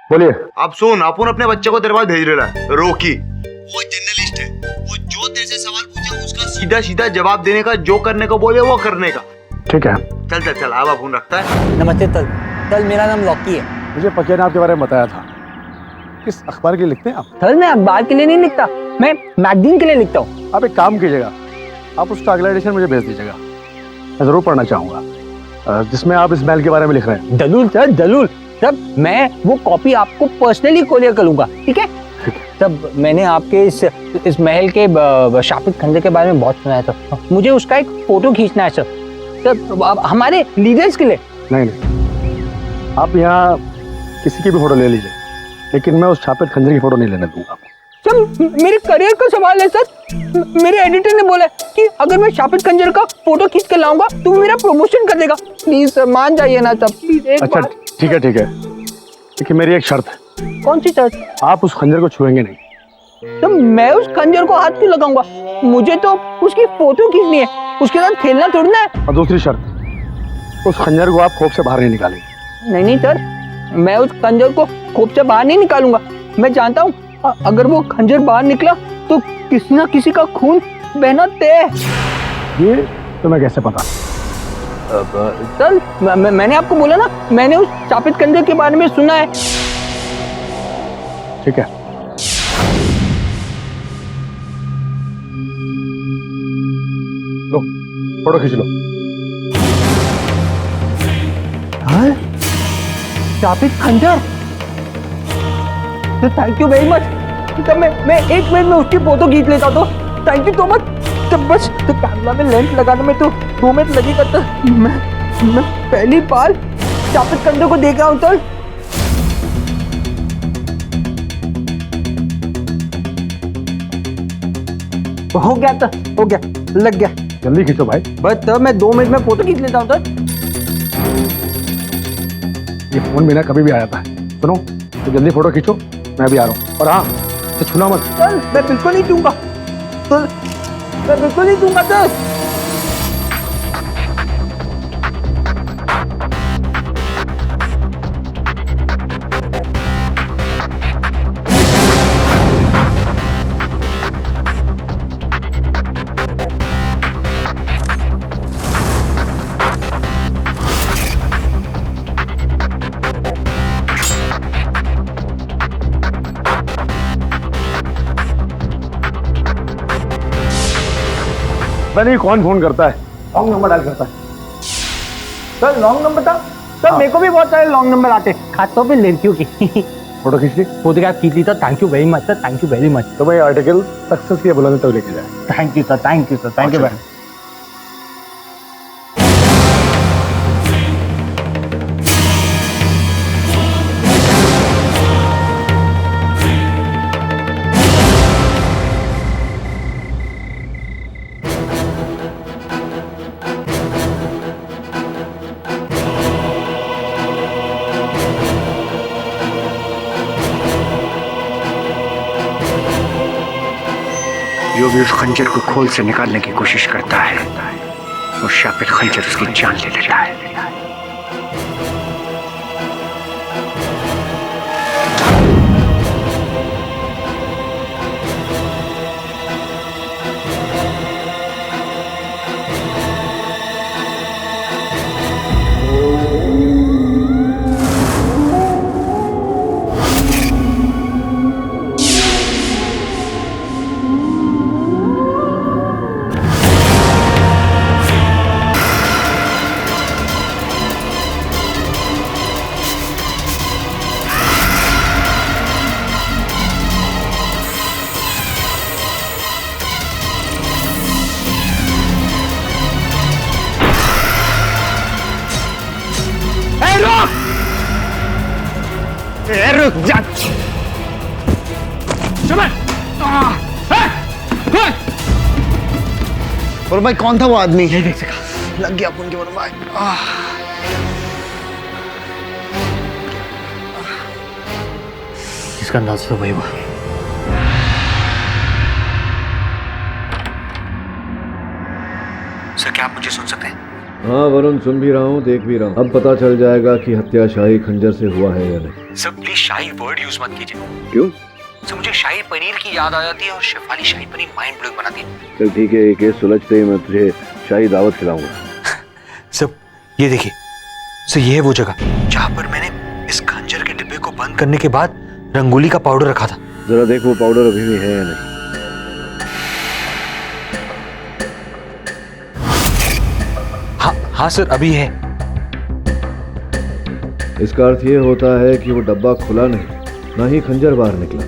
A: बोलिए।
F: आप सुन, अपन अपने बच्चे को तेरे पास भेज रहा है, रोकी। वो जर्नलिस्ट है, वो जो तेरे से सवाल पूछे उसका सीधा सीधा जवाब देने का, जो करने को बोले वो करने का।
A: ठीक है।
F: चल चल चल, अब अपन रखता है।
M: नमस्ते तल। तल, मेरा नाम लॉकी है।
A: मुझे पकिया ने आपके बारे में बताया था। किस अखबार के लिए लिखते हैं आप?
M: तल, मैं अखबार के लिए नहीं लिखता, मैं मैगजीन के लिए लिखता हूँ।
A: आप एक काम कीजिएगा, आप उसका अगला एडिशन मुझे भेज दीजिएगा, मैं जरूर पढ़ना चाहूंगा, जिसमें आप इस महल के बारे में लिख रहे हैं।
M: दलूल सर, दलूल। तब मैं वो कॉपी आपको पर्सनली कोरियर करूंगा, ठीक है? तब मैंने आपके इस महल के शापित खंजर के बारे में बहुत सुना है सर। मुझे उसका एक फोटो खींचना है सर। सर आप हमारे लीडर्स के लिए।
A: नहीं, आप यहाँ किसी की भी फोटो ले लीजिए, लेकिन मैं उस शापित खंजर की फोटो नहीं लेने दूंगा।
M: सर मेरे करियर का सवाल है सर। मेरे एडिटर ने बोला कि अगर मैं शापित खंजर का फोटो खींच कर लाऊंगा तो मेरा प्रमोशन कर देगा। प्लीज सर मान जाइए ना सर, प्लीज एक
A: अच्छा
M: बार।
A: ठीक है, लेकिन मेरी एक शर्त है।
M: कौन सी शर्त?
A: आप उस खंजर को छुएंगे नहीं।
M: तो मैं उस खंजर को हाथ क्यों लगाऊंगा? मुझे तो उसकी फोटो खींचनी है, उसके साथ खेलना थोड़ी है।
A: और दूसरी शर्त, उस खंजर को आप खोप से बाहर नहीं निकालेंगे।
M: नहीं सर, मैं उस खंजर को खोप से बाहर नहीं निकालूंगा। मैं जानता हूँ अगर वो खंजर बाहर निकला तो किसी ना किसी का खून बहना तय है।
A: ये तुम्हें कैसे पता?
M: सर मैंने आपको बोला ना, मैंने उस शापित खंजर के बारे में सुना है।
A: ठीक है, लो फोटो खींच लो।
M: हाँ? शापित खंजर, तो थैंक यू वेरी मच। तो मैं 1 मिनट में उसकी फोटो खींच लेता तो थैंक यू सो मच। तो बस तो कैमरा में लेंस लगाने में तो 2 मिनट लगेगा। तो मैं पहली बार शापित खंजर को देख रहा हूँ। सर हो गया, तो हो गया, लग गया।
A: जल्दी खींचो भाई।
M: बस तो मैं 2 मिनट में फोटो खींच लेता हूँ। सर
A: ये फोन बिना कभी भी आ जाता है। सुनो, तो जल्दी फोटो खींचो, मैं भी आ रहा हूँ। और हाँ, तो छूना मत।
M: सर मैं बिल्कुल नहीं दूंगा, तो मैं बिल्कुल नहीं दूंगा सर।
A: पता नहीं कौन फोन करता है, रॉन्ग नंबर डायल करता है।
M: सर लॉन्ग नंबर था सर। मेरे को भी बहुत सारे लॉन्ग नंबर आते, खासतौर पे लड़कियों की।
A: फोटो खींच ली,
M: फोटोग्राफ खींच ली। तो thank you very much sir, thank you very much.
A: तो भाई आर्टिकल सक्सेस की बुलंदी तक लेके जाए।
M: Thank you sir, thank you sir, thank you very.
G: जो भी उस खंजर को खोल से निकालने की कोशिश करता है, वो शापित खंजर उसकी जान ले लेता है।
M: रुक जा।
F: और भाई कौन था वो आदमी? नहीं देख सका, लग गया अपन के और भाई।
M: इसका अंदाज तो वही हुआ।
G: सर क्या आप मुझे सुन सकते हैं?
H: हाँ वरुण, सुन भी रहा हूँ, देख भी रहा हूँ। अब पता चल जाएगा कि हत्या शाही खंजर से हुआ है या नहीं।
G: Sir please shahi word use मत कीजिए।
H: क्यों?
G: सर मुझे शाही पनीर की याद आ जाती है और शेफ वाली शाही पनीर माइंड ब्लोइंग बनाती है।
H: चल ठीक है, ये केस सुलझते ही मैं तुझे शाही दावत खिलाऊंगा।
F: सर ये देखिए, सर ये है वो जगह जहाँ पर मैंने इस खंजर के डिब्बे को बंद करने के बाद रंगोली का पाउडर रखा था।
H: जरा देख वो पाउडर अभी भी है या नहीं।
F: हाँ सर अभी है।
H: इसका अर्थ ये होता है कि वो डब्बा खुला नहीं, ना ही खंजर बाहर निकला।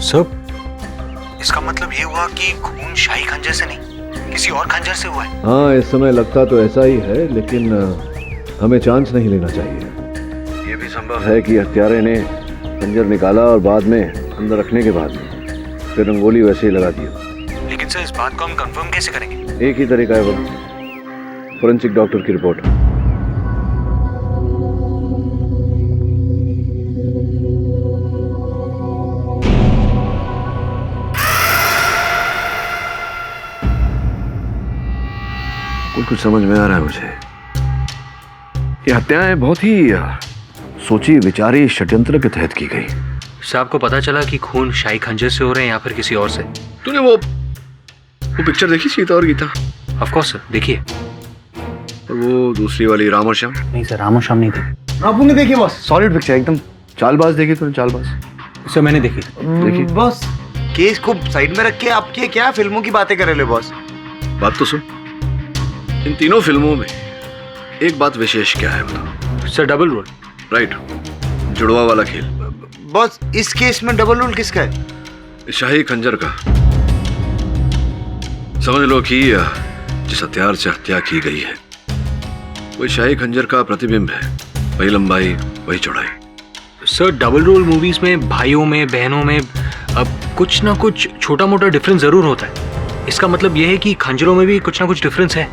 J: सब इसका मतलब ये हुआ कि खून शाही खंजर से नहीं किसी और खंजर से हुआ है।
H: हाँ, इस समय लगता तो ऐसा ही है, लेकिन हमें चांस नहीं लेना चाहिए। ये भी संभव है कि हत्यारे ने खंजर निकाला और बाद में अंदर रखने के बाद में फिर रंगोली वैसे ही लगा दी।
J: लेकिन सर इस बात को हम कंफर्म कैसे करेंगे?
H: एक ही तरीका है, वो फोरेंसिक डॉक्टर की रिपोर्ट। कुछ समझ में आ रहा है मुझे। ये हत्याएं बहुत ही सोची विचारी षड्यंत्र के तहत की गई।
L: साहब को पता चला कि खून शाही खंजर से हो रहे हैं या फिर किसी और से?
H: तूने वो पिक्चर देखी सीता और गीता?
L: ऑफ कोर्स सर, देखिए।
H: और वो दूसरी वाली राम और श्याम?
L: नहीं सर, राम और श्याम नहीं थी।
I: आपू ने देखी बॉस?
H: सॉलिड पिक्चर एकदम। चालबाज देखी तूने? चालबाज
L: सर मैंने देखी।
H: देखी
J: बॉस केस को साइड में रख के आपके क्या फिल्मों की बातें कर रहे हो बॉस?
H: बात तो सुन, इन तीनों फिल्मों में एक बात विशेष क्या है बताओ?
L: Sir double role.
H: राइट, जुड़वा वाला खेल।
J: बॉस इस केस में डबल रोल किसका है?
H: शाही खंजर का। समझ लो कि जिस हथियार से हत्या की गई है वही शाही खंजर का प्रतिबिंब है। वही लंबाई, वही चौड़ाई।
L: सर डबल रोल मूवीज में भाइयों में बहनों में अब कुछ ना कुछ छोटा मोटा डिफरेंस जरूर होता है। इसका मतलब यह है कि खंजरों में भी कुछ ना कुछ डिफरेंस है।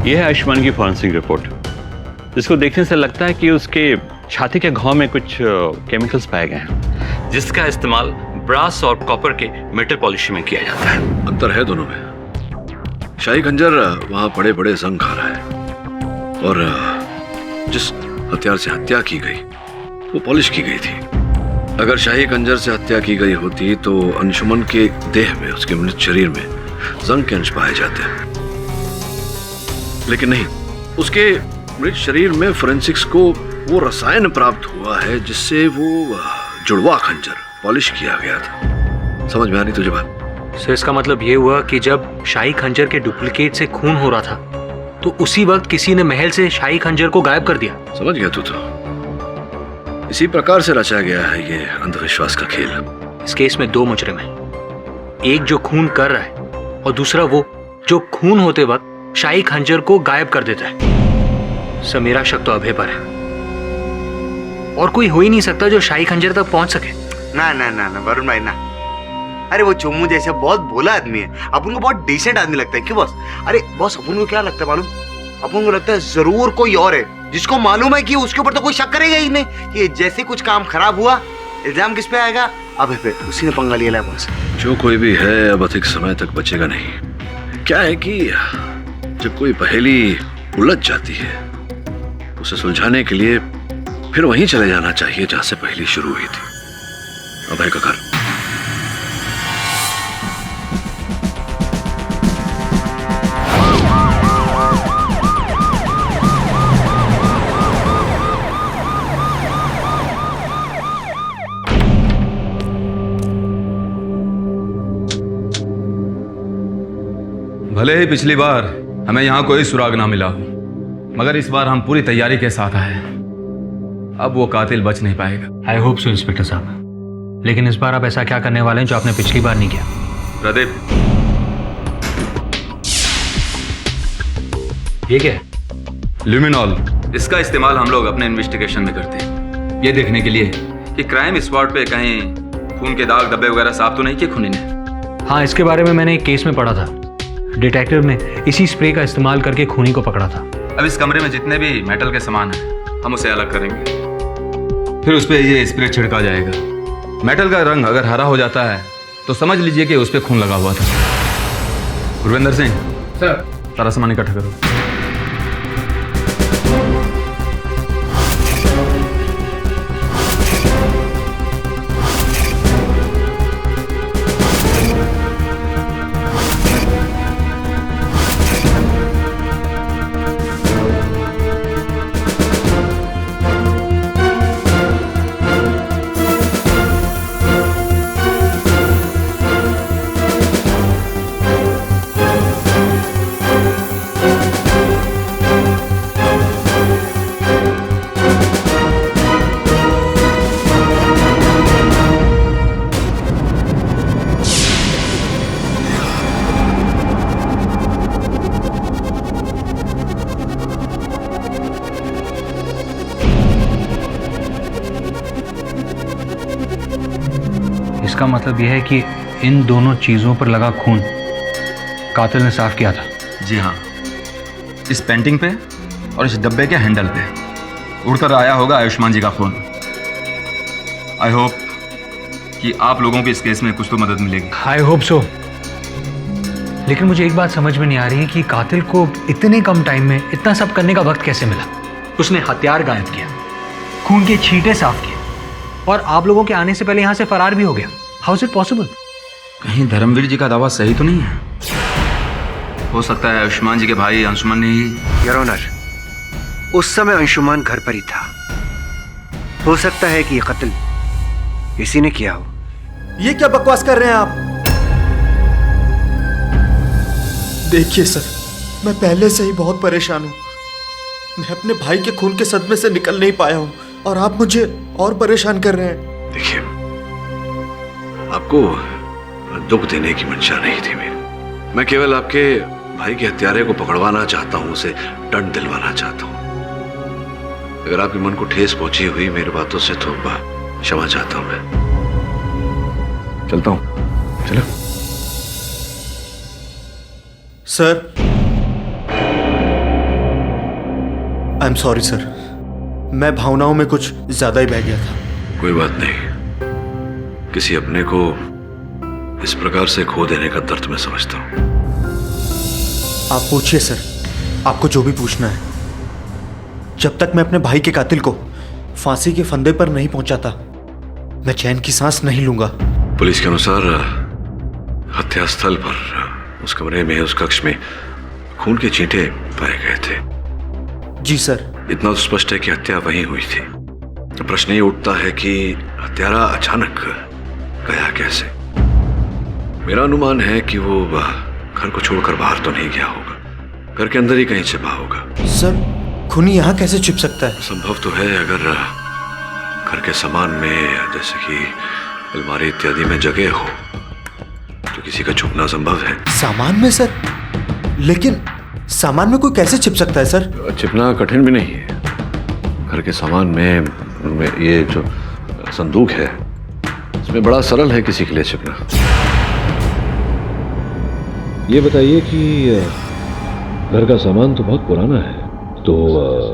N: यह है आयुष्मान की फॉरेंसिक रिपोर्ट, जिसको देखने से लगता है कि उसके छाती के घाव में कुछ केमिकल्स पाए गए हैं, जिसका इस्तेमाल ब्रास और कॉपर के मेटल पॉलिशिंग में किया जाता है।
H: अंतर है दोनों में। शाही खंजर वहां बड़े बड़े जंग खा रहा है और जिस हथियार से हत्या की गई वो पॉलिश की गई थी। अगर शाही खंजर से हत्या की गई होती तो अंशुमन के देह में, उसके मृत शरीर में जंग के अंश पाए जाते, लेकिन नहीं। उसके मृत शरीर में फोरेंसिक्स को वो रसायन प्राप्त हुआ है जिससे वो जुड़वा खंजर पॉलिश किया गया था। समझ में आ रही तुझे बात?
L: सर इसका मतलब ये हुआ कि जब शाही खंजर के डुप्लीकेट से खून हो रहा था तो उसी वक्त किसी ने महल से शाही खंजर को गायब कर दिया।
H: समझ गया तू तो। इसी प्रकार से रचा गया है ये अंधविश्वास का खेल।
L: इस केस में दो मुजरिम हैं, एक जो खून कर रहा है और दूसरा वो जो खून होते वक्त शाही खंजर को गायब कर देता है। सर मेरा शक तो अभय पर है, और कोई हो ही नहीं सकता जो शाही खंजर तक पहुंच सके।
J: ना ना ना ना वरुण भाई ना। अरे वो चोमू जैसा बहुत भोला आदमी है, अपन को बहुत डिसेंट आदमी लगता है। क्यों बॉस? अरे बॉस अपन को क्या लगता है मालूम? अपन को लगता है जरूर कोई और है जिसको मालूम है कि उसके ऊपर तो कोई शक करेगा ही नहीं कि जैसे कुछ काम खराब हुआ इल्जाम किस पे आएगा? अबे पे उसी ने पंगा लिया है बॉस।
H: जो कोई भी है अब अधिक समय तक बचेगा नहीं। क्या है कि जब कोई पहेली उलझ जाती है उसे सुलझाने के लिए फिर वहीं चले जाना चाहिए जहां से पहेली शुरू हुई थी। अभय का घर।
E: भले ही पिछली बार हमें यहाँ कोई सुराग ना मिला, मगर इस बार हम पूरी तैयारी के साथ आए। अब वो कातिल बच नहीं पाएगा।
L: आई होप सो इंस्पेक्टर साहब, लेकिन इस बार आप ऐसा क्या करने वाले हैं जो आपने पिछली बार नहीं किया?
E: प्रदीप,
L: ये क्या है?
E: ल्यूमिनॉल। इसका इस्तेमाल हम लोग अपने इन्वेस्टिगेशन में करते हैं, ये देखने के लिए कि क्राइम स्पॉट पे कहीं खून के दाग धब्बे वगैरह साफ तो नहीं किए खूनी ने।
L: हाँ, इसके बारे में मैंने एक केस में पढ़ा था। डिटेक्टिव ने इसी स्प्रे का इस्तेमाल करके खूनी को पकड़ा था।
E: अब इस कमरे में जितने भी मेटल के सामान हैं हम उसे अलग करेंगे, फिर उस पर ये स्प्रे छिड़का जाएगा। मेटल का रंग अगर हरा हो जाता है तो समझ लीजिए कि उस पर खून लगा हुआ था। गुरविंदर सिंह
D: सर,
E: सारा सामान इकट्ठा करो।
D: इसका मतलब यह है कि इन दोनों चीज़ों पर लगा खून कातिल ने साफ किया था।
E: जी हाँ, इस पेंटिंग पे और इस डब्बे के हैंडल पे उड़कर आया होगा आयुष्मान जी का खून। आई होप कि आप लोगों को इस केस में कुछ तो मदद मिलेगी।
D: I hope so. लेकिन मुझे एक बात समझ में नहीं आ रही है कि कातिल को इतने कम टाइम में इतना सब करने का वक्त कैसे मिला। उसने हथियार गायब किया, खून के छींटे साफ किए और आप लोगों के आने से पहले यहाँ से फरार भी हो गया। How is it possible?
E: कहीं धर्मवीर जी का दावा सही तो नहीं है? हो सकता है आयुष्मान जी के भाई अंशुमन ने ही।
G: योर ऑनर, उस समय अंशुमान घर पर ही था। हो सकता है कि ये कत्ल इसी ने किया हो।
F: ये क्या बकवास कर रहे हैं आप? देखिए सर, मैं पहले से ही बहुत परेशान हूं। मैं अपने भाई के खून के सदमे से निकल नहीं पाया हूं और आप मुझे और परेशान कर रहे हैं।
H: देखिए, आपको दुख देने की मंशा नहीं थी मेरी। मैं केवल आपके भाई के हत्यारे को पकड़वाना चाहता हूं, उसे दंड दिलवाना चाहता हूं। अगर आपके मन को ठेस पहुंची हुई मेरी बातों से तो क्षमा चाहता हूं। मैं चलता हूं। चलो
F: sir, I am sorry sir, मैं भावनाओं में कुछ ज्यादा ही बह गया था।
H: कोई बात नहीं, किसी अपने को इस प्रकार से खो देने का दर्द मैं समझता हूं।
F: आप पूछिए सर, आपको जो भी पूछना है। जब तक मैं अपने भाई के कातिल को फांसी के फंदे पर नहीं पहुंचाता, मैं चैन की सांस नहीं लूंगा।
H: पुलिस के अनुसार हत्यास्थल पर, उस कमरे में, उस कक्ष में खून के छींटे पाए गए थे।
F: जी सर।
H: इतना तो स्पष्ट है कि हत्या वहीं हुई थी। प्रश्न ये उठता है कि हत्यारा अचानक गया कैसे। मेरा अनुमान है कि वो घर को छोड़कर बाहर तो नहीं गया होगा, घर के अंदर ही कहीं छिपा होगा।
F: सर, खूनी यहाँ कैसे छिप सकता है?
H: संभव तो है, अगर घर के सामान में, जैसे कि अलमारी इत्यादि में जगह हो, तो किसी का छुपना संभव है।
F: सामान में सर? लेकिन सामान में कोई कैसे छिप सकता है सर?
H: छिपना कठिन भी नहीं है। घर के सामान में ये जो संदूक है, इसमें बड़ा सरल है किसी के लिए छिपना।
O: ये बताइए कि घर का सामान तो बहुत पुराना है, तो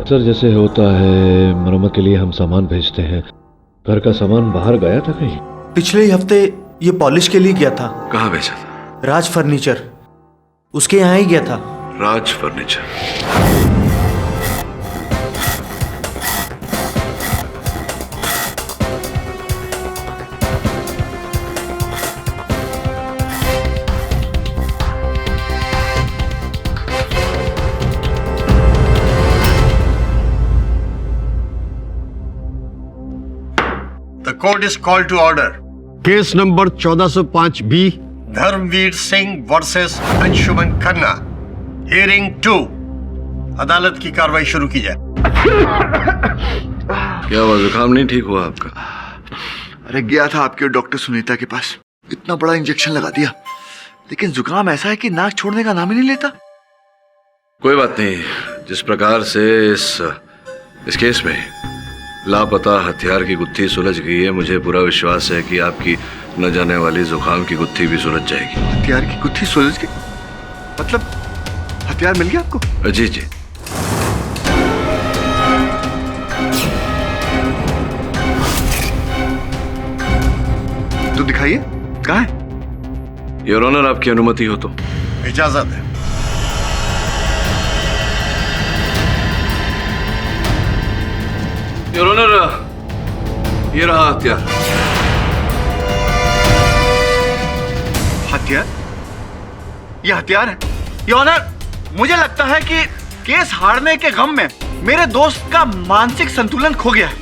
O: सर जैसे होता है मरम्मत के लिए हम सामान भेजते हैं, घर का सामान बाहर गया था कहीं?
F: पिछले ही हफ्ते ये पॉलिश के लिए गया था।
H: कहाँ भेजा था?
F: राज फर्नीचर, उसके यहाँ ही गया था।
H: Raj furniture?
I: The court is called to order. Case number 1405 B, Dharmveer Singh versus Anshuman Khanna, hearing 2। अदालत की कार्रवाई शुरू की जाए।
H: क्या हुआ, जुकाम नहीं ठीक हुआ आपका?
J: अरे गया था आपके डॉक्टर सुनीता के पास, इतना बड़ा इंजेक्शन लगा दिया, लेकिन जुकाम ऐसा है कि नाक छोड़ने का नाम ही नहीं लेता।
H: कोई बात नहीं, जिस प्रकार से इस केस में लापता हथियार की गुत्थी सुलझ गई है, मुझे पूरा विश्वास है कि आपकी न जाने वाली जुकाम की गुत्थी भी सुलझ जाएगी।
J: हथियार की गुत्थी सुलझ गई? मतलब हथियार मिल गया आपको?
H: जी जी।
J: तो दिखाइए, कहाँ है?
H: योर ऑनर, आपकी अनुमति हो तो।
I: इजाजत है।
H: योर ऑनर, ये रहा हथियार।
J: हथियार? ये हथियार है? योर ऑनर, मुझे लगता है कि केस हारने के गम में मेरे दोस्त का मानसिक संतुलन खो गया है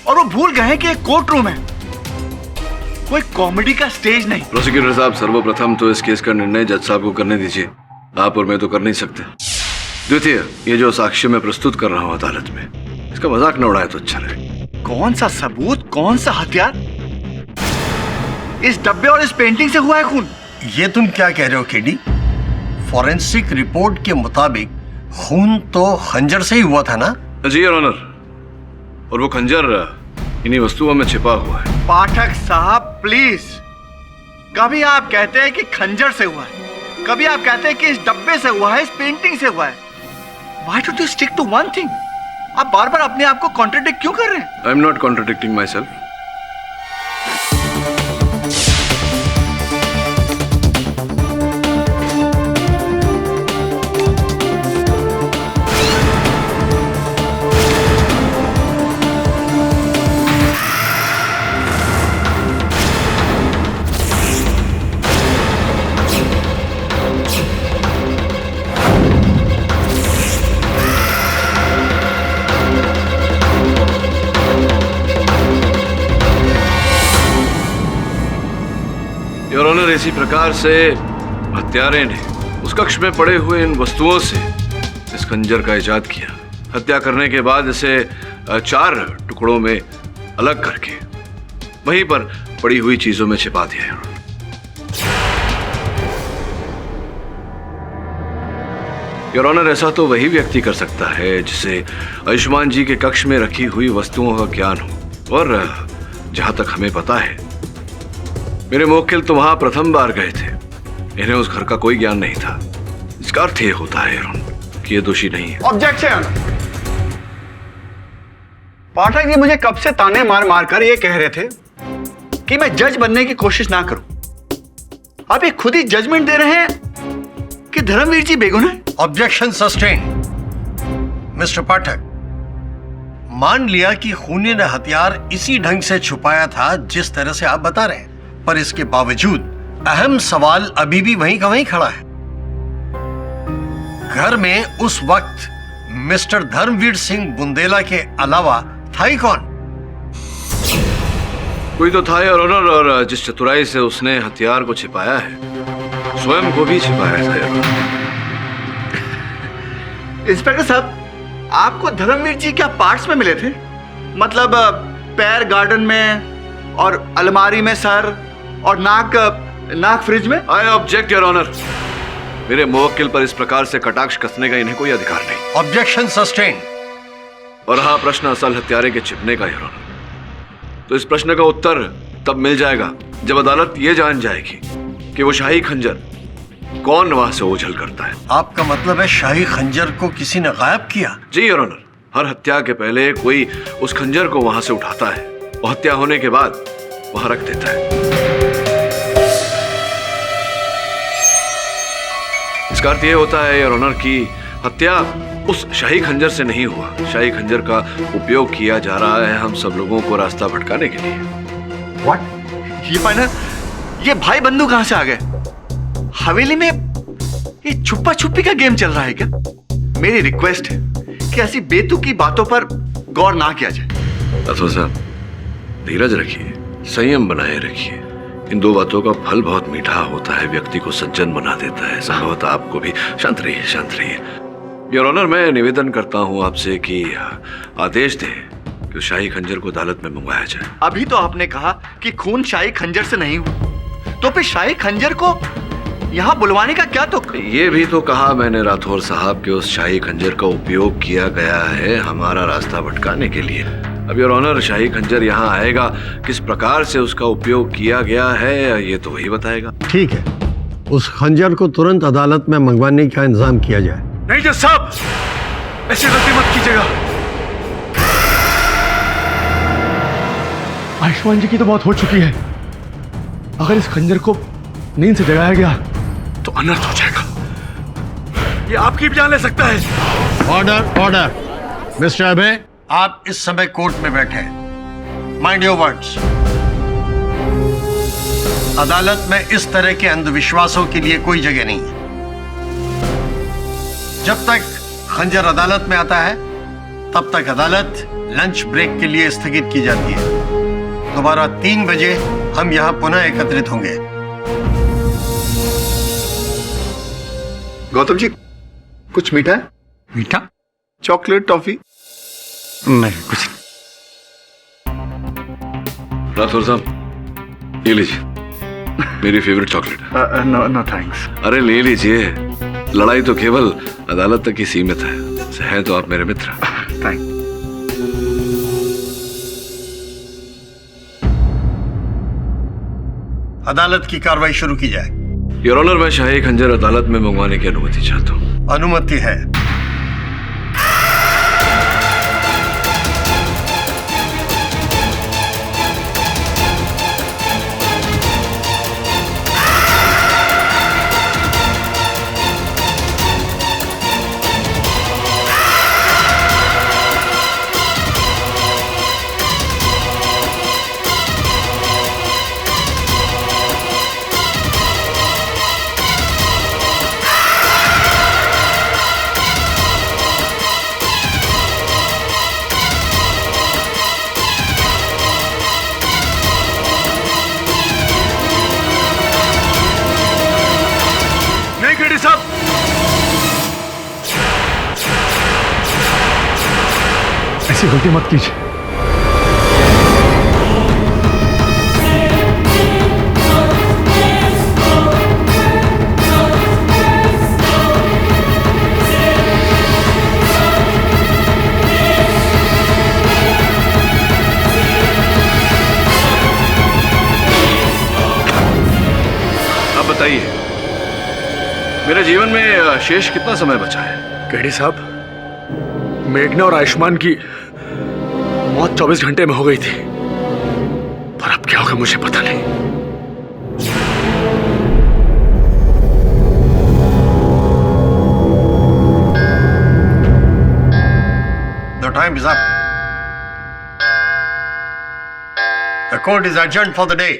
J: और वो भूल गए हैं कि एक कोर्ट रूम है, कोई कॉमेडी का स्टेज नहीं।
H: प्रोसिक्यूटर साहब, सर्वप्रथम तो इस केस का निर्णय जज साहब को करने दीजिए। आप और मैं तो कर नहीं सकते। द्वितीय, ये जो साक्ष्य मैं प्रस्तुत कर रहा हूँ अदालत में, इसका मजाक न उड़ाए तो अच्छा लगे।
J: कौन सा सबूत, कौन सा हथियार? इस डब्बे और इस पेंटिंग से हुआ है खून।
I: ये तुम क्या कह रहे हो केडी? फॉरेंसिक रिपोर्ट के मुताबिक खून तो खंजर से ही हुआ था ना?
H: जी योर ऑनर, और वो खंजर इन्हीं वस्तुओं में छिपा हुआ है।
J: पाठक साहब प्लीज, कभी आप कहते हैं कि खंजर से हुआ है, कभी आप कहते हैं कि इस डब्बे से हुआ है, इस पेंटिंग से हुआ है। Why don't you stick to one thing? आप बार बार अपने आप को कॉन्ट्रडिक्ट क्यों कर रहे हैं?
H: I am not contradicting myself. Your honour, इसी प्रकार से हत्यारे ने उस कक्ष में पड़े हुए इन वस्तुओं से इस खंजर का इजाद किया। हत्या करने के बाद इसे 4 टुकड़ों में अलग करके वहीं पर पड़ी हुई चीजों में छिपा दिया। योर ऑनर, ऐसा तो वही व्यक्ति कर सकता है जिसे आयुष्मान जी के कक्ष में रखी हुई वस्तुओं का ज्ञान हो। और जहां तक हमें पता है, मेरे मुवक्किल तो वहां प्रथम बार गए थे, इन्हें उस घर का कोई ज्ञान नहीं था। इसका अर्थ ये होता है कि ये दोषी नहीं है।
J: ऑब्जेक्शन। पाठक जी मुझे कब से ताने मार मार कर ये कह रहे थे कि मैं जज बनने की कोशिश ना करूं। आप ये खुद ही जजमेंट दे रहे हैं कि धर्मवीर जी बेगुनाह है।
I: Objection sustain. मिस्टर पाठक, मान लिया कि खूनी ने हथियार इसी ढंग से छुपाया था जिस तरह से आप बता रहे हैं, पर इसके बावजूद अहम सवाल अभी भी वहीं का वहीं खड़ा है। घर में उस वक्त मिस्टर धर्मवीर सिंह बुंदेला के अलावा था ही कौन?
H: कोई तो था योर ऑनर, और जिस चतुराई से उसने हथियार को छिपाया है, स्वयं को भी छिपाया था।
J: इंस्पेक्टर साहब, आपको धर्मवीर जी क्या पार्ट्स में मिले थे? मतलब पैर गार्डन में और अलमारी में सर और नाक फ्रिज में?
H: I object your honour. मेरे मुवक्किल पर इस प्रकार से कटाक्ष कसने का इन्हें कोई अधिकार नहीं।
I: Objection sustain.
H: और हाँ, प्रश्न असल हत्यारे के छिपने का योर ऑनर, तो इस प्रश्न का उत्तर तब मिल जाएगा जब अदालत ये जान जाएगी कि वो शाही खंजर कौन वहां से ओझल करता है।
I: आपका मतलब है शाही खंजर को किसी ने गायब किया?
H: जी योर ऑनर, हर हत्या के पहले कोई उस खंजर को वहां से उठाता है और हत्या होने के बाद वहां रख देता है। इसका अर्थ यह होता है योर ऑनर कि हत्या उस शाही खंजर से नहीं हुआ। शाही खंजर का उपयोग किया जा रहा है हम सब लोगों को रास्ता भटकाने के लिए।
J: What? ये फाइनल, ये भाई बंधु कहां से आ गए? हवेली में ये छुपा छुपी का गेम चल रहा है क्या? मेरी रिक्वेस्ट है कि ऐसी बेतुकी बातों पर गौर ना किया जाए।
H: अथवा साहब, धीरज रखिए, संयम बनाए रखिए। इन दो बातों का फल बहुत मीठा होता है, व्यक्ति को सज्जन बना देता है। संभवतः आपको भी। शांत रहिए, शांत रहिए। योर ऑनर, मैं निवेदन करता हूं आपसे कि आदेश दें कि शाही खंजर को अदालत में मंगवाया जाए।
J: अभी तो आपने कहा कि खून शाही खंजर से नहीं हुआ, तो फिर शाही खंजर को यहाँ बुलवाने का क्या तुक?
H: ये भी तो कहा मैंने राठौर साहब के उस शाही खंजर का उपयोग किया गया है हमारा रास्ता भटकाने के लिए। अब योर ऑनर, शाही खंजर यहाँ आएगा, किस प्रकार से उसका उपयोग किया गया है ये तो वही बताएगा।
I: ठीक है, उस खंजर को तुरंत अदालत में मंगवाने का इंतजाम किया जाए।
J: नहीं जज साहब, ऐसी गलती मत कीजिएगा।
A: आयुष्मान जी की तो मौत हो चुकी है। अगर इस खंजर को नींद से जगाया गया
J: तो अनर्थ हो जाएगा। ये आपकी भी जान ले सकता है।
I: Order, order. मिस्टर अभय, आप इस समय कोर्ट में बैठे हैं। Mind your words. अदालत में इस तरह के अंधविश्वासों के लिए कोई जगह नहीं है। जब तक खंजर अदालत में आता है तब तक अदालत लंच ब्रेक के लिए स्थगित की जाती है। दोबारा 3 बजे हम यहां पुनः एकत्रित होंगे।
J: गौतम जी, कुछ मीठा है? मीठा? Chocolate, toffee? नहीं, कुछ नहीं।
H: राठौर साहब, ये लीजिए, मेरी फेवरेट चॉकलेट।
J: No thanks.
H: अरे ले लीजिए, लड़ाई तो केवल अदालत तक ही सीमित है तो आप मेरे मित्र।
J: थैंक।
I: अदालत की कार्रवाई शुरू की जाए।
H: योर ऑनर, मैं शाही खंजर अदालत में मंगवाने की अनुमति चाहता हूँ।
I: अनुमति है।
A: ऐसी गलती मत कीजिए।
H: अब बताइए, मेरे जीवन में शेष कितना समय बचा है?
A: केडी साहब, मेघना और आयुष्मान की मौत 24 घंटे में हो गई थी, पर अब क्या होगा मुझे पता नहीं।
I: The time is up. The court is adjourned for the day.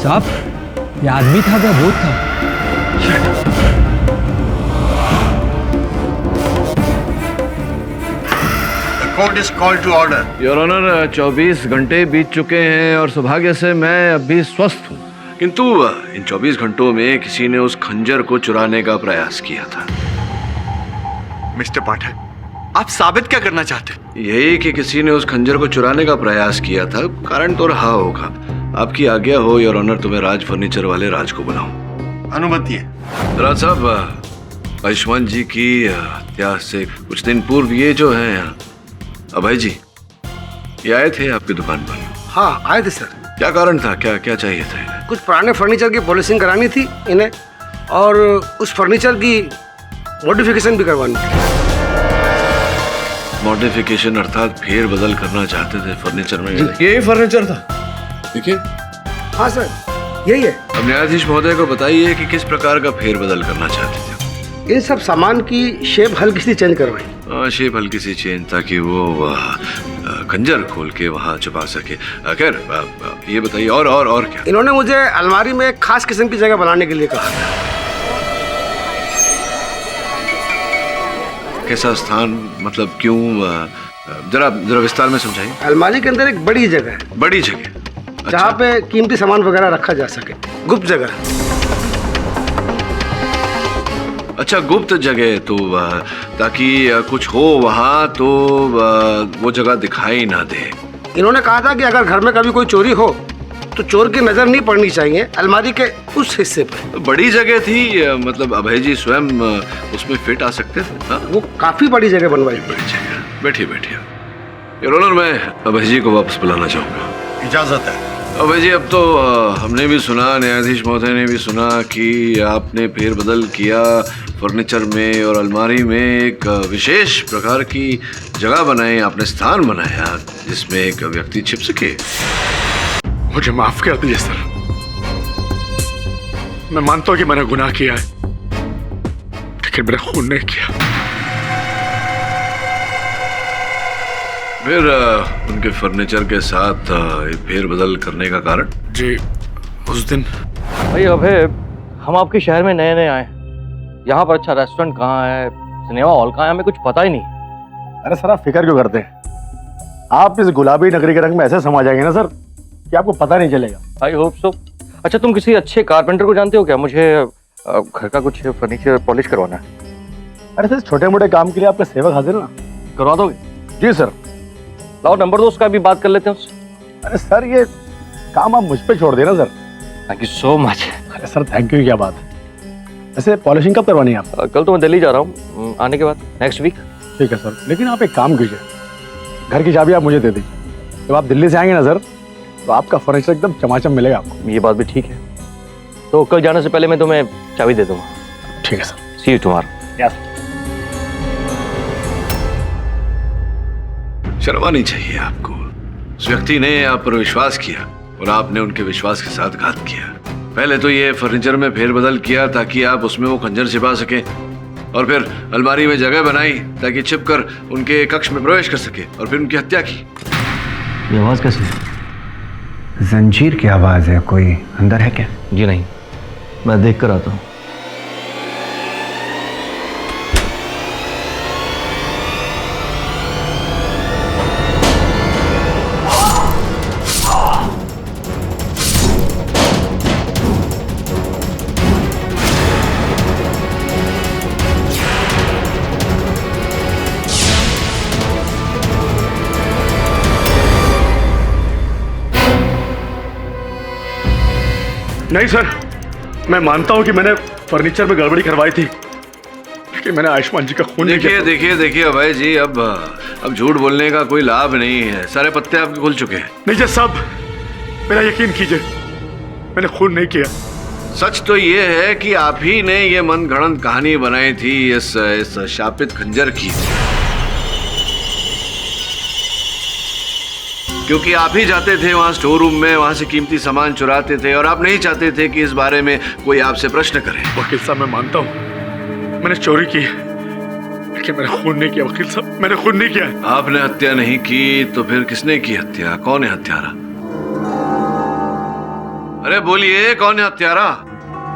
M: साहब, ये आदमी था क्या भूत था?
I: The court is called to order.
H: Your honour, 24 घंटे बीत चुके हैं और सौभाग्य से मैं अभी स्वस्थ हूँ, किंतु इन 24 घंटों में किसी ने उस खंजर को चुराने का प्रयास किया था।
J: मिस्टर पाठक, आप साबित क्या करना चाहते हैं?
H: यही कि किसी ने उस खंजर को चुराने का प्रयास किया था। कारण तो रहा होगा। आपकी आज्ञा हो योर ऑनर, तो मैं राज फर्नीचर वाले राज को बुलाऊं।
I: अनुमति है।
H: राज साहब, आयुष्मान जी की हत्या से कुछ दिन पूर्व ये जो है अभय जी, ये आए थे आपकी दुकान पर?
P: हाँ, आए थे सर।
H: क्या कारण था? क्या क्या चाहिए था इन्हें?
P: कुछ पुराने फर्नीचर की पॉलिशिंग करानी थी इन्हें, और उस फर्नीचर की मॉडिफिकेशन भी करवानी थी।
H: मॉडिफिकेशन अर्थात फेर बदल करना चाहते थे फर्नीचर में? यही फर्नीचर था, देखिए।
P: हाँ सर, यही है।
H: अब न्यायाधीश महोदय को बताइए कि किस प्रकार का फेर बदल करना चाहते थे।
P: इन सब सामान की शेप हल्की सी चेंज करवाई।
H: शेप हल्की सी चेंज, ताकि वो खंजर खोल के वहाँ छुपा सके। खैर, ये बताइए और क्या?
P: इन्होंने मुझे अलमारी में एक खास किस्म की जगह बनाने के लिए कहा था।
H: कैसा स्थान, मतलब क्यों? जरा विस्तार में समझाइए।
P: अलमारी के अंदर एक बड़ी जगह है।
H: बड़ी जगह?
P: जहाँ पे कीमती सामान वगैरह रखा जा सके, गुप्त जगह।
H: अच्छा, गुप्त जगह, तो ताकि कुछ हो वहाँ तो वो जगह दिखाई ना दे।
P: इन्होंने कहा था कि अगर घर में कभी कोई चोरी हो तो चोर की नजर नहीं पड़नी चाहिए अलमारी के उस हिस्से पर।
H: बड़ी जगह थी, मतलब अभय जी स्वयं उसमें फिट आ सकते थे। हाँ?
P: वो काफी बड़ी जगह बनवाई।
H: बड़ी जगह। बैठिए। योर ऑनर, मैं अभय जी को वापस बुलाना चाहूँगा।
I: इजाजत है।
H: अभय जी, अब तो हमने भी सुना, न्यायाधीश महोदय ने भी सुना कि आपने फेर बदल किया फर्नीचर में और अलमारी में, एक विशेष प्रकार की जगह बनाई, आपने स्थान बनाया जिसमें एक व्यक्ति छिप सके।
A: मुझे माफ कर दीजिए सर। मैं मानता हूं कि मैंने गुनाह किया है, लेकिन मैंने खून नहीं किया।
H: फिर उनके फर्नीचर के साथ फेरबदल करने का कारण?
A: जी, उस दिन
B: भाई अभय, हम आपके शहर में नए नए आए, यहाँ पर अच्छा रेस्टोरेंट कहाँ है, सिनेमा हॉल कहाँ है, हमें कुछ पता ही नहीं।
A: अरे सर, आप फिक्र क्यों करते हैं? आप इस गुलाबी नगरी के रंग में ऐसे समा जाएंगे ना सर कि आपको पता नहीं चलेगा।
B: I hope so. अच्छा, तुम किसी अच्छे कारपेंटर को जानते हो क्या? मुझे घर का कुछ फर्नीचर पॉलिश करवाना है।
A: अरे सर, छोटे मोटे काम के लिए आपका सेवक हाजिर ना,
B: करवा दोगे?
A: जी सर।
B: लाओ नंबर दो उसका, भी बात कर लेते हैं उससे।
A: अरे सर, ये काम आप मुझ पे छोड़ देना sir.
B: Thank you so much.
A: अरे सर, थैंक यू क्या बात है। वैसे पॉलिशिंग कब करवानी है आप?
B: कल तो मैं दिल्ली जा रहा हूँ, आने के बाद नेक्स्ट वीक।
A: ठीक है सर, लेकिन आप एक काम कीजिए, घर की चाबी आप मुझे दे दीजिए। जब आप दिल्ली से आएंगे ना सर, तो आपका फर्नीचर एकदम चमाचम मिलेगा आपको।
B: ये बात भी ठीक है, तो कल जाने से पहले मैं तुम्हें चाबी दे दूंगा।
A: ठीक है sir.
B: See you tomorrow.
A: Yes.
H: शर्म आनी चाहिए आपको। उस व्यक्ति ने आप पर विश्वास किया और आपने उनके विश्वास के साथ घात किया। पहले तो ये फर्नीचर में फेरबदल किया ताकि आप उसमें वो खंजर छिपा सके, और फिर अलमारी में जगह बनाई ताकि छिपकर उनके कक्ष में प्रवेश कर सके, और फिर उनकी हत्या की।
B: ये आवाज कैसी है?
G: जंजीर की आवाज है। कोई अंदर है क्या?
B: जी नहीं, मैं देख कर आता हूँ।
A: नहीं सर, मैं मानता हूं कि मैंने फर्नीचर में गड़बड़ी करवाई थी, लेकिन मैंने आयुष्मान जी का खून नहीं किया।
H: देखिए अभय जी, अब झूठ बोलने का कोई लाभ नहीं है। सारे पत्ते आपके खुल चुके हैं।
A: नहीं जज साहब, मेरा यकीन कीजिए, मैंने खून नहीं किया।
H: सच तो ये है कि आप ही ने ये मनगढ़ंत कहानी बनाई थी इस शापित खंजर की, क्योंकि आप ही जाते थे वहां स्टोर रूम में, वहां से कीमती सामान चुराते थे, और आप नहीं चाहते थे कि इस बारे में कोई आपसे प्रश्न करे।
A: वकील साहब, मैं मानता हूं मैंने चोरी की, लेकिन मैंने खून नहीं किया। वकील साहब, मैंने खून नहीं किया।
H: आपने हत्या नहीं की तो फिर किसने की हत्या? कौन है हत्यारा? अरे बोलिए, कौन है हत्यारा?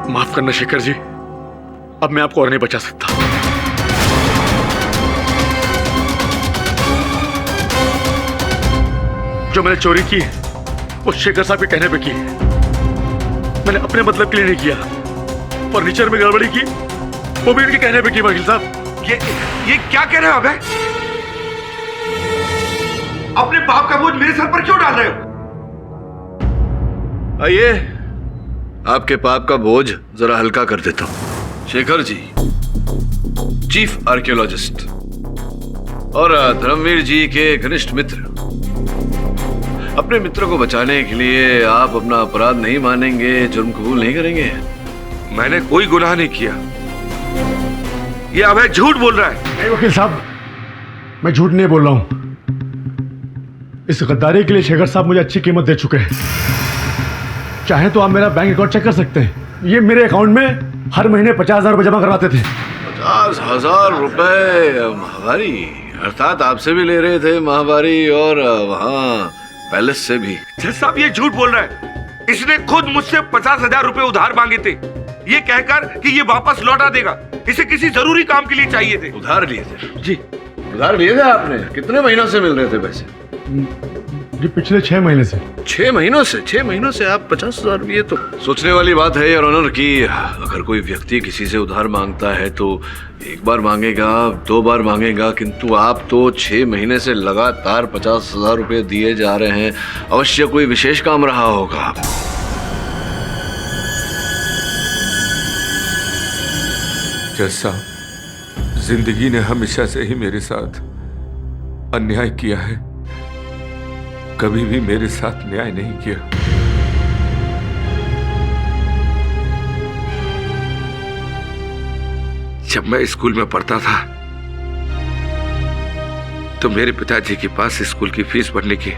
A: माफ करना शेखर जी, अब मैं आपको और नहीं बचा सकता। जो मैंने चोरी की वो शेखर साहब के कहने पे की, मैंने अपने मतलब के लिए नहीं किया। फर्नीचर में गड़बड़ी की वो भी इनके कहने पे की। वकील साहब,
K: ये क्या कह रहे हो अबे? अपने बाप का बोझ मेरे सर पर क्यों डाल रहे हो?
H: आइए, आपके पाप का बोझ जरा हल्का कर देता हूं। शेखर जी, चीफ आर्कियोलॉजिस्ट और धर्मवीर जी के घनिष्ठ मित्र, अपने मित्र को बचाने के लिए आप अपना अपराध नहीं मानेंगे, जुर्म कबूल नहीं करेंगे?
K: मैंने कोई गुनाह नहीं किया। ये अभय झूठ बोल रहा है।
A: नहीं वकील साहब, मैं झूठ नहीं बोल रहा हूं। इस गद्दारी के लिए शेखर साहब मुझे अच्छी कीमत दे चुके हैं। चाहे तो आप मेरा बैंक अकाउंट चेक कर सकते हैं। ये मेरे अकाउंट में हर महीने 50,000 रुपए जमा करवाते थे।
H: 50,000 रुपए माहवारी? अर्थात आपसे भी ले रहे थे माहवारी, और वहाँ पैलेस से भी?
K: जज साहब, ये झूठ बोल रहा है। इसने खुद मुझसे 50,000 रुपए उधार मांगे थे, ये कहकर कि ये वापस लौटा देगा। इसे किसी जरूरी काम के लिए चाहिए थे।
H: उधार लिए थे?
A: जी।
H: उधार लिए थे आपने? कितने महीनों से मिल रहे थे पैसे?
A: जी, पिछले 6 महीने से।
H: 6 महीनों से? 6 महीनों से आप 50,000? ये तो सोचने वाली बात है योर ऑनर कि अगर कोई व्यक्ति किसी से उधार मांगता है तो एक बार मांगेगा, 2 बार मांगेगा, किंतु आप तो 6 महीने से लगातार 50,000 रुपए दिए जा रहे हैं। अवश्य कोई विशेष काम रहा होगा।
K: जज साहब, जिंदगी ने हमेशा से ही मेरे साथ अन्याय किया है, कभी भी मेरे साथ न्याय नहीं किया। जब मैं स्कूल में पढ़ता था तो मेरे पिताजी के पास स्कूल की फीस भरने के